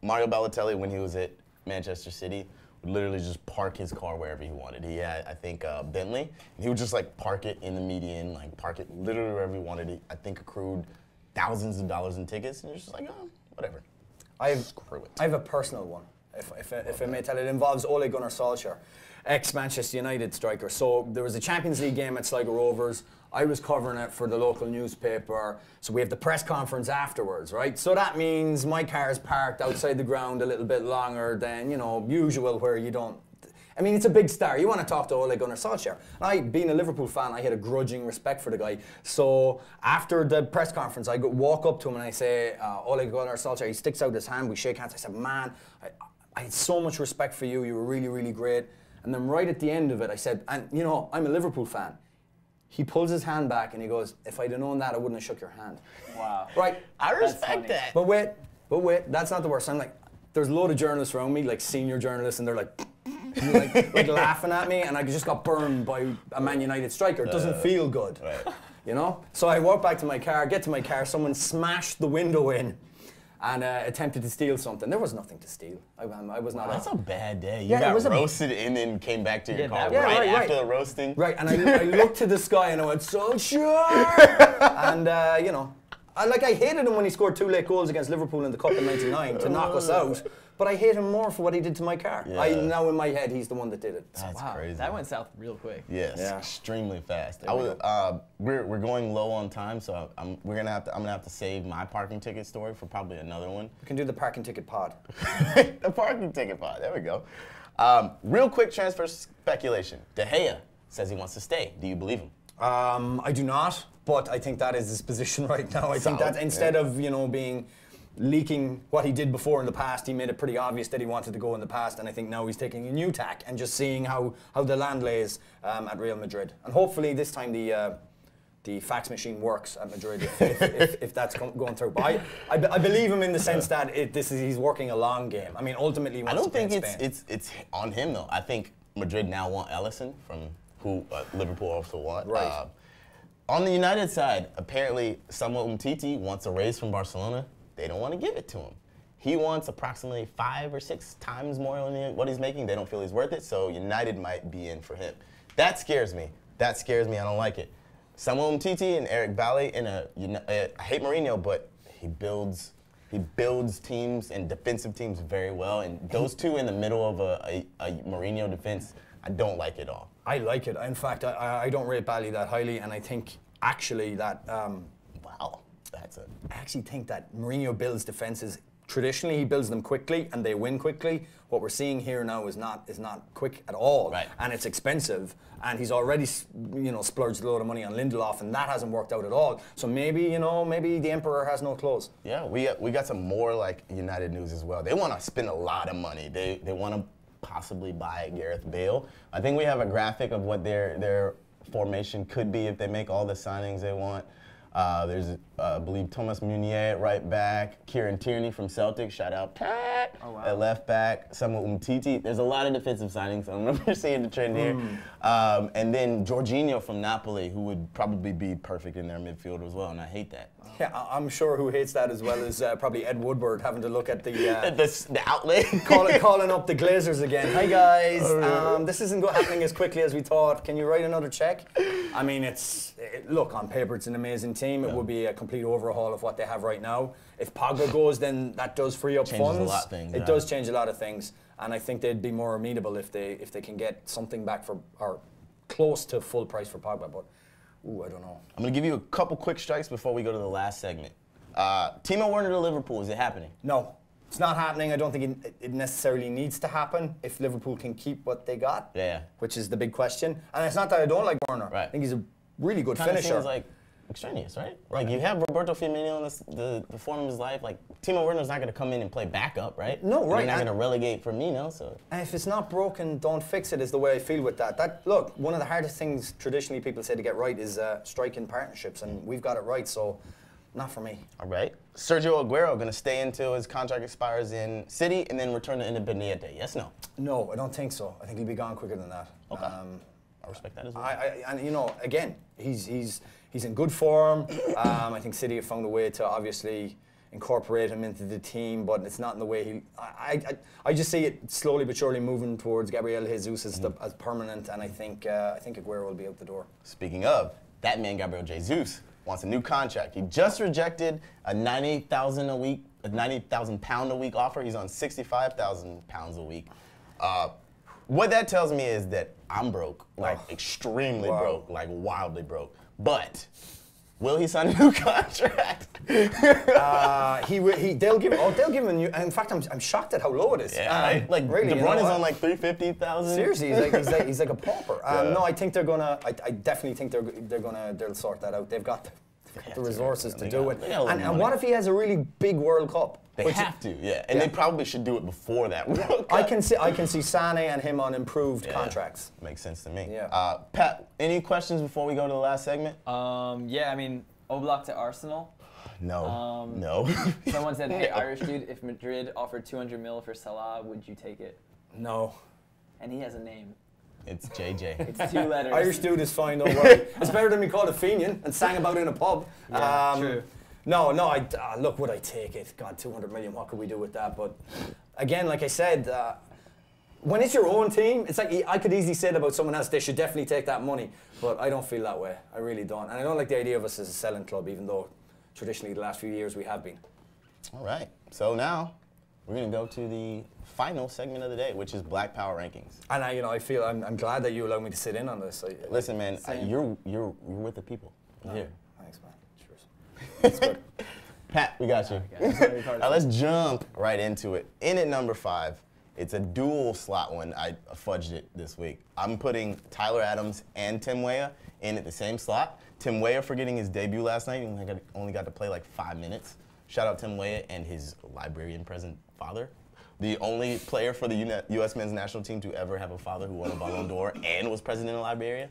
Speaker 4: Mario Balotelli, when he was at Manchester City, would literally just park his car wherever he wanted. He had, I think, Bentley, and he would just like park it in the median, like park it literally wherever he wanted. He, I think, accrued thousands of dollars in tickets, and he was just like, oh, whatever. Screw it.
Speaker 5: I have a personal one, if I may tell. It involves Ole Gunnar Solskjaer, ex-Manchester United striker. So there was a Champions League game at Sligo Rovers. I was covering it for the local newspaper. So we have the press conference afterwards, right? So that means my car is parked outside the ground a little bit longer than, you know, usual, where you don't. I mean, it's a big star. You want to talk to Ole Gunnar Solskjaer. I, being a Liverpool fan, I had a grudging respect for the guy. So after the press conference, I walk up to him and I say, Ole Gunnar Solskjaer, he sticks out his hand, we shake hands. I said, man, I had so much respect for you. You were really, really great. And then right at the end of it, I said, and you know, I'm a Liverpool fan. He pulls his hand back and he goes, if I'd have known that, I wouldn't have shook your hand.
Speaker 6: Wow.
Speaker 5: Right.
Speaker 4: I respect that.
Speaker 5: But wait, that's not the worst. I'm like, there's a load of journalists around me, like senior journalists, and they're like, like laughing at me, and I just got burned by a Man United striker. It doesn't feel good.
Speaker 4: Right.
Speaker 5: You know? So I walk back to my car, get to my car, someone smashed the window in and attempted to steal something. There was nothing to steal. I was not.
Speaker 4: That's a bad day. You
Speaker 5: Yeah, it was
Speaker 4: got roasted and then came back to your car
Speaker 6: that-
Speaker 4: right
Speaker 5: right.
Speaker 4: after the roasting.
Speaker 5: Right, and I looked to the sky and I went, Solskjaer! And, you know, I hated him when he scored 2 late goals against Liverpool in the Cup in '99 to knock us out. But I hate him more for what he did to my car.
Speaker 4: Yeah.
Speaker 5: Now in my head, he's the one that did it.
Speaker 4: That's
Speaker 6: Wow,
Speaker 4: crazy.
Speaker 6: that went south real quick.
Speaker 4: Yes,
Speaker 5: Yeah.
Speaker 4: extremely fast. We're going low on time, so I'm gonna have to save my parking ticket story for probably another one.
Speaker 5: We can do the parking ticket pod.
Speaker 4: The parking ticket pod. There we go. Real quick transfer speculation. De Gea says he wants to stay. Do you believe him?
Speaker 5: I do not, but I think that is his position right now. I think that instead of leaking what he did before in the past, he made it pretty obvious that he wanted to go in the past, and I think now he's taking a new tack and just seeing how the land lays at Real Madrid. And hopefully this time the fax machine works at Madrid if that's going through. But I believe him in the sense that he's working a long game. I mean, ultimately he wants
Speaker 4: I don't
Speaker 5: to
Speaker 4: think
Speaker 5: play in Spain.
Speaker 4: it's on him though. I think Madrid now want Ellison from who Liverpool also want.
Speaker 5: Right.
Speaker 4: On the United side, apparently Samuel Umtiti wants a raise from Barcelona. They don't want to give it to him. He wants approximately 5 or 6 times more than what he's making. They don't feel he's worth it, so United might be in for him. That scares me. I don't like it. Samuel Umtiti and Eric Bailly I hate Mourinho, but he builds teams and defensive teams very well, and those two in the middle of a Mourinho defense, I don't like it all.
Speaker 5: I like it. In fact, I don't rate Bailly that highly, and I think actually that
Speaker 4: Wow,
Speaker 5: I actually think that Mourinho builds defenses. Traditionally, he builds them quickly and they win quickly. What we're seeing here now is not quick at all,
Speaker 4: right.
Speaker 5: And it's expensive. And he's already, splurged a load of money on Lindelof, and that hasn't worked out at all. So maybe the emperor has no clothes.
Speaker 4: Yeah, we got some more like United news as well. They want to spend a lot of money. They want to possibly buy Gareth Bale. I think we have a graphic of what their formation could be if they make all the signings they want. There's, I believe, Thomas Meunier at right back, Kieran Tierney from Celtic, shout out Pat, at left back, Samuel Umtiti. There's a lot of defensive signings. I don't know if you're seeing the trend here. And then Jorginho from Napoli, who would probably be perfect in their midfield as well, and I hate that.
Speaker 5: Yeah, I'm sure who hates that as well is probably Ed Woodward having to look at
Speaker 4: the outlet.
Speaker 5: calling up the Glazers again. Hi guys, this isn't happening as quickly as we thought. Can you write another check? I mean, look, on paper it's an amazing team. It would be a complete overhaul of what they have right now. If Pogba goes, then that does free up
Speaker 4: Changes
Speaker 5: funds.
Speaker 4: a lot of things.
Speaker 5: It does change a lot of things, and I think they'd be more amenable if they can get something back for or close to full price for Pogba. But I don't know.
Speaker 4: I'm going to give you a couple quick strikes before we go to the last segment. Timo Werner to Liverpool, is it happening?
Speaker 5: No, it's not happening. I don't think it necessarily needs to happen if Liverpool can keep what they got, which is the big question. And it's not that I don't like Werner.
Speaker 4: Right.
Speaker 5: I think he's a really good
Speaker 4: Kinda
Speaker 5: finisher.
Speaker 4: seems like extraneous, right? Like you have Roberto Firmino in the form of his life. Like Timo Werner's not going to come in and play backup, right?
Speaker 5: No, right.
Speaker 4: You're not going to relegate Firmino, so.
Speaker 5: And if it's not broken, don't fix it. Is the way I feel with that. Look, one of the hardest things traditionally people say to get right is striking partnerships, and we've got it right. So, not for me.
Speaker 4: All right. Sergio Aguero going to stay until his contract expires in City and then return to Independiente. Yes, no.
Speaker 5: No, I don't think so. I think he'll be gone quicker than that.
Speaker 4: Okay. I respect that as well.
Speaker 5: And again, he's in good form. I think City have found a way to obviously incorporate him into the team, but it's not in the way he. I just see it slowly but surely moving towards Gabriel Jesus as permanent, and I think Aguero will be out the door.
Speaker 4: Speaking of, that man Gabriel Jesus wants a new contract. He just rejected a £90,000 a week, a £90,000 a week offer. He's on £65,000 a week. What that tells me is that I'm broke, like extremely broke, like wildly broke. But will he sign a new contract?
Speaker 5: They'll give him a new. In fact, I'm shocked at how low it is.
Speaker 4: Yeah, like
Speaker 5: really,
Speaker 4: the run is on like 350,000.
Speaker 5: Seriously, he's like a pauper. No, I think they're gonna. I definitely think they'll sort that out. They've got the resources to do it. And what if he has a really big World Cup?
Speaker 4: They have to, and they probably should do it before that World Cup.
Speaker 5: I can see Sane and him on improved contracts.
Speaker 4: Makes sense to me.
Speaker 5: Yeah.
Speaker 4: Pat, any questions before we go to the last segment?
Speaker 6: Yeah, I mean, Oblak to Arsenal.
Speaker 4: No. No.
Speaker 6: Someone said, "Hey, Irish dude, if Madrid offered 200 mil for Salah, would you take it?"
Speaker 5: No.
Speaker 6: And he has a name.
Speaker 4: It's JJ.
Speaker 6: It's 2 letters.
Speaker 5: Irish dude is fine, don't worry. It's better than me called a Fenian and sang about it in a pub.
Speaker 6: Yeah, true.
Speaker 5: No, look, would I take it? God, 200 million, what could we do with that? But again, like I said, when it's your own team, it's like I could easily say it about someone else, they should definitely take that money. But I don't feel that way. I really don't. And I don't like the idea of us as a selling club, even though traditionally the last few years we have been.
Speaker 4: All right. So now we're going to go to the final segment of the day, which is Black Power Rankings.
Speaker 5: And I feel I'm glad that you allowed me to sit in on this.
Speaker 4: Listen, man, you're with the people. Here.
Speaker 5: Thanks, man. Cheers. That's good.
Speaker 4: Pat, we got you. All right, let's jump right into it. In at number 5, it's a dual slot one. I fudged it this week. I'm putting Tyler Adams and Tim Weah in at the same slot. Tim Weah for getting his debut last night. He only got to play like 5 minutes. Shout out Tim Weah and his Liberian present father. The only player for the U.S. men's national team to ever have a father who won a Ballon d'Or and was president of Liberia.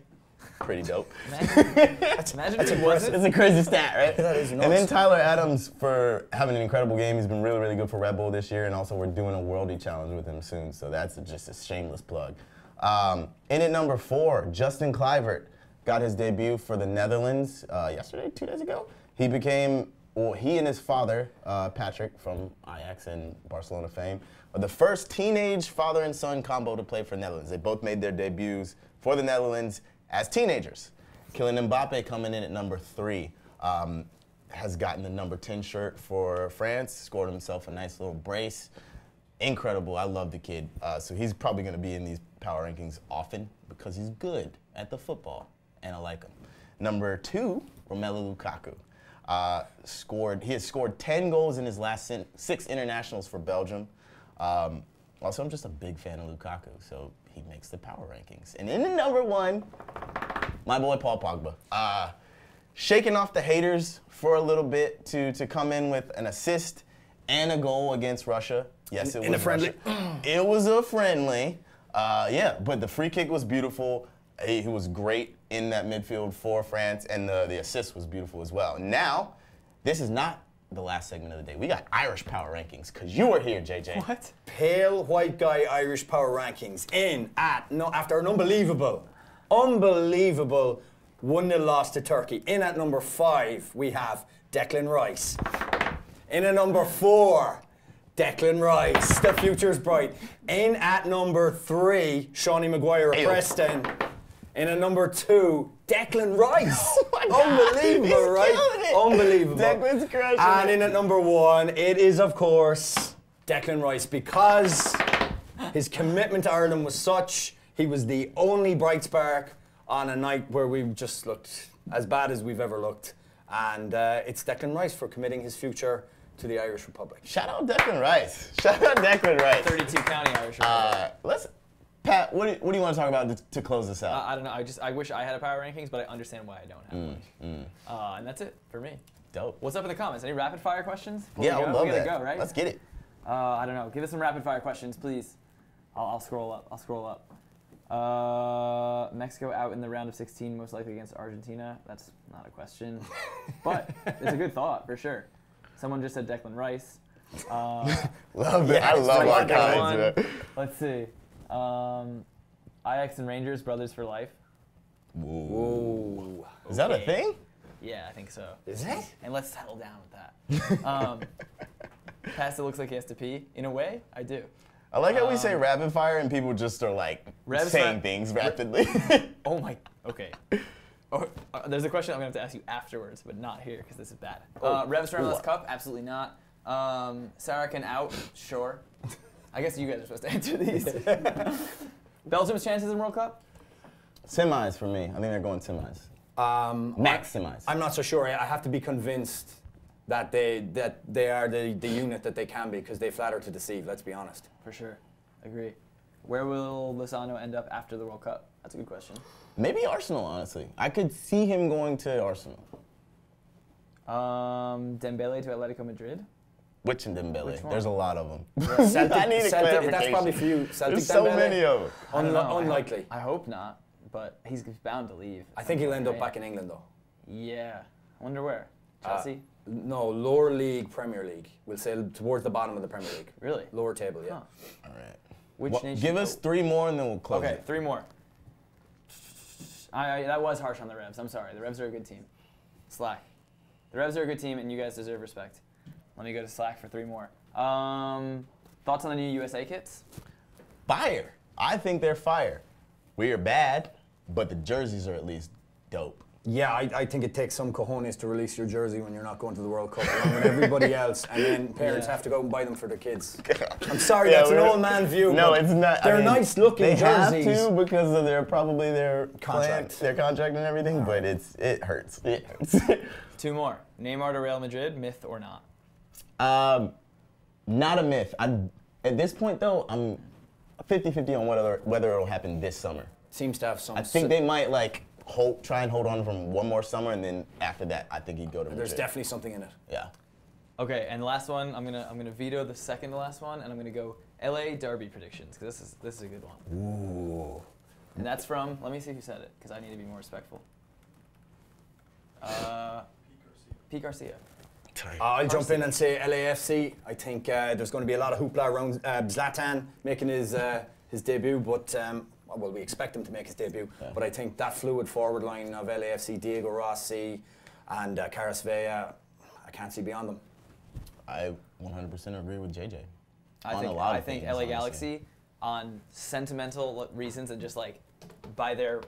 Speaker 4: Pretty dope.
Speaker 6: Imagine if he wasn't.
Speaker 4: It's a crazy stat, right?
Speaker 5: That is nuts.
Speaker 4: And then Tyler Adams for having an incredible game. He's been really, really good for Red Bull this year, and also we're doing a Worldie Challenge with him soon, so that's just a shameless plug. In at number 4, Justin Kluivert got his debut for the Netherlands yesterday, 2 days ago. He became, well, he and his father, Patrick from Ajax and Barcelona fame, are the first teenage father and son combo to play for Netherlands. They both made their debuts for the Netherlands as teenagers. Kylian Mbappe coming in at number 3, has gotten the number 10 shirt for France, scored himself a nice little brace. Incredible, I love the kid. So he's probably gonna be in these power rankings often because he's good at the football, and I like him. Number 2, Romelu Lukaku. He has scored 10 goals in his last 6 internationals for Belgium. Also, I'm just a big fan of Lukaku, so he makes the power rankings. And in the number 1, my boy Paul Pogba. Shaking off the haters for a little bit to come in with an assist and a goal against Russia. Yes, it was
Speaker 5: in a friendly.
Speaker 4: It was a friendly. Yeah, but the free kick was beautiful. He was great in that midfield for France, and the assist was beautiful as well. Now, this is not the last segment of the day. We got Irish power rankings, because you were here, JJ.
Speaker 6: What?
Speaker 5: Pale white guy Irish power rankings after an unbelievable 1-0 loss to Turkey. In at number 5, we have Declan Rice. In at number 4, Declan Rice. The future's bright. In at number 3, Shawnee Maguire of Preston. In at number 2, Declan Rice.
Speaker 4: Oh my God.
Speaker 5: Unbelievable, right? Unbelievable.
Speaker 4: Declan's crushing
Speaker 5: And
Speaker 4: it.
Speaker 5: in at number 1, it is, of course, Declan Rice, because his commitment to Ireland was such. He was the only bright spark on a night where we just looked as bad as we've ever looked. And it's Declan Rice for committing his future to the Irish Republic.
Speaker 4: Shout out Declan Rice. Shout out Declan Rice.
Speaker 6: 32 county Irish Republic.
Speaker 4: Pat, what do you want to talk about to close this out?
Speaker 6: I don't know. I wish I had a power rankings, but I understand why I don't have one. And that's it for me.
Speaker 4: Dope.
Speaker 6: What's up in the comments? Any rapid fire questions?
Speaker 4: Yeah, I would love that.
Speaker 6: We gotta go, right?
Speaker 4: Let's get it.
Speaker 6: I don't know. Give us some rapid fire questions, please. I'll scroll up. Mexico out in the round of 16, most likely against Argentina. That's not a question, but it's a good thought for sure. Someone just said Declan Rice.
Speaker 4: Love it. I love our guys.
Speaker 6: Let's see. Ajax and Rangers, brothers for life.
Speaker 4: Whoa. Is that a thing?
Speaker 6: Yeah, I think so.
Speaker 5: Is it?
Speaker 6: And let's settle down with that. Pass, it looks like he has to pee. In a way, I do.
Speaker 4: I like how we say rapid fire and people just are like saying things rapidly.
Speaker 6: Oh my, okay. Oh, there's a question I'm going to have to ask you afterwards, but not here because this is bad. Revs Reynolds Cup? Absolutely not. Sarakin out? Sure. I guess you guys are supposed to answer these. Belgium's chances in World Cup?
Speaker 4: Semis for me. I think they're going semis. Max semis.
Speaker 5: I'm not so sure. I have to be convinced that they are the unit that they can be, because they flatter to deceive, let's be honest.
Speaker 6: For sure. Agree. Where will Lozano end up after the World Cup? That's a good question.
Speaker 4: Maybe Arsenal, honestly. I could see him going to Arsenal.
Speaker 6: Dembele to Atletico Madrid?
Speaker 4: Which Dembele?
Speaker 6: Which one?
Speaker 4: There's a lot of them.
Speaker 5: Celtic,
Speaker 4: I need a clarification.
Speaker 5: that's probably for you. Celtic
Speaker 4: There's so
Speaker 5: Dembele?
Speaker 4: many of them.
Speaker 6: I don't know.
Speaker 5: Unlikely.
Speaker 6: I hope not, but he's bound to leave.
Speaker 5: I think he'll end up back in England, though.
Speaker 6: Yeah. I wonder where. Chelsea?
Speaker 5: No, lower league, Premier League. We'll say towards the bottom of the Premier League.
Speaker 6: Really?
Speaker 5: Lower table, yeah.
Speaker 6: Huh.
Speaker 4: All right.
Speaker 6: Which nation?
Speaker 4: Give us 3 more and then we'll close
Speaker 6: Okay,
Speaker 4: it.
Speaker 6: 3 more. That was harsh on the Revs. I'm sorry. The Revs are a good team. Slack. The Revs are a good team, and you guys deserve respect. Let me go to Slack for 3 more. Thoughts on the new USA kits?
Speaker 4: Fire. I think they're fire. We are bad, but the jerseys are at least dope.
Speaker 5: Yeah, I think it takes some cojones to release your jersey when you're not going to the World Cup along with everybody else, and then parents have to go and buy them for their kids. I'm sorry, that's an old man view.
Speaker 4: No, it's not.
Speaker 5: They're nice looking jerseys.
Speaker 4: They have to because of their contract and everything, but it hurts. It hurts.
Speaker 6: 2 more. Neymar to Real Madrid, myth or not?
Speaker 4: Not a myth. At this point, though, I'm 50-50 on whether it'll happen this summer.
Speaker 5: Seems to have some.
Speaker 4: I think they might try and hold on from one more summer, and then after that, I think he'd go to Madrid.
Speaker 5: There's definitely something in it.
Speaker 4: Yeah.
Speaker 6: Okay, and the last one, I'm gonna veto the second to last one, and I'm gonna go LA Derby predictions because this is a good one.
Speaker 5: Ooh.
Speaker 6: And that's from. Let me see who said it because I need to be more respectful. Pete Garcia.
Speaker 5: I'll jump in and say LAFC. I think there's going to be a lot of hoopla around Zlatan making his debut, but well, we expect him to make his debut. Yeah. But I think that fluid forward line of LAFC, Diego Rossi and Carlos Vela, I can't see beyond them.
Speaker 4: I 100% agree with JJ.
Speaker 6: I think LA Galaxy, on sentimental reasons and just by their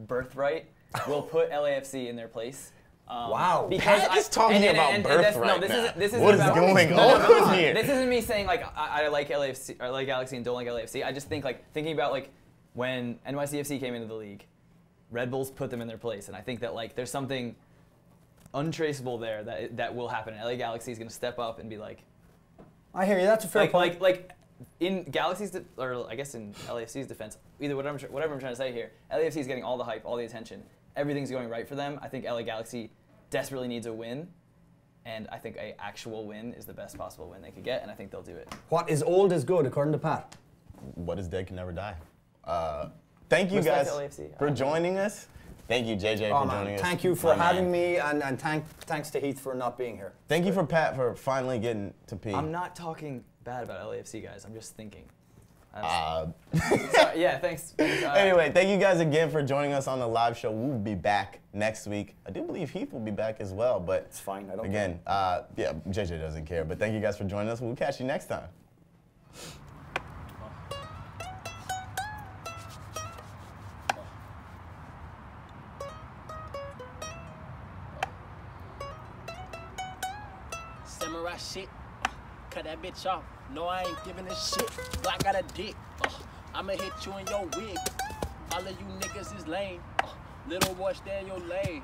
Speaker 6: birthright, will put LAFC in their place.
Speaker 5: Wow.
Speaker 4: Because Pat is talking about birthright.
Speaker 6: This
Speaker 4: what is going on here?
Speaker 6: This isn't me saying I like LAFC or like Galaxy and don't like LAFC. I just think thinking about when NYCFC came into the league, Red Bulls put them in their place, and I think that there's something untraceable there that will happen. And LA Galaxy is going to step up and be like.
Speaker 5: I hear you. That's a fair point.
Speaker 6: In Galaxy's or I guess in LAFC's defense, either whatever I'm trying to say here, LAFC is getting all the hype, all the attention. Everything's going right for them. I think LA Galaxy desperately needs a win, and I think an actual win is the best possible win they could get, and I think they'll do it.
Speaker 5: What is old is good, according to Pat.
Speaker 4: What is dead can never die. Thank you guys for joining us. Thank you, JJ, for joining us.
Speaker 5: Thank you for having me, and thanks to Heath for not being here.
Speaker 4: Thank you for Pat for finally getting to pee.
Speaker 6: I'm not talking bad about LAFC, guys. I'm just thinking. Yeah, thanks.
Speaker 4: Anyway, thank you guys again for joining us on the live show. We'll be back next week. I do believe Heath will be back as well, but
Speaker 5: it's fine. I don't
Speaker 4: care. Yeah, JJ doesn't care. But thank you guys for joining us. We'll catch you next time.
Speaker 9: Samurai shit. Cut that bitch off. No, I ain't giving a shit. Black got a dick. I'ma hit you in your wig. All of you niggas is lame. Little boy, stay in your lane.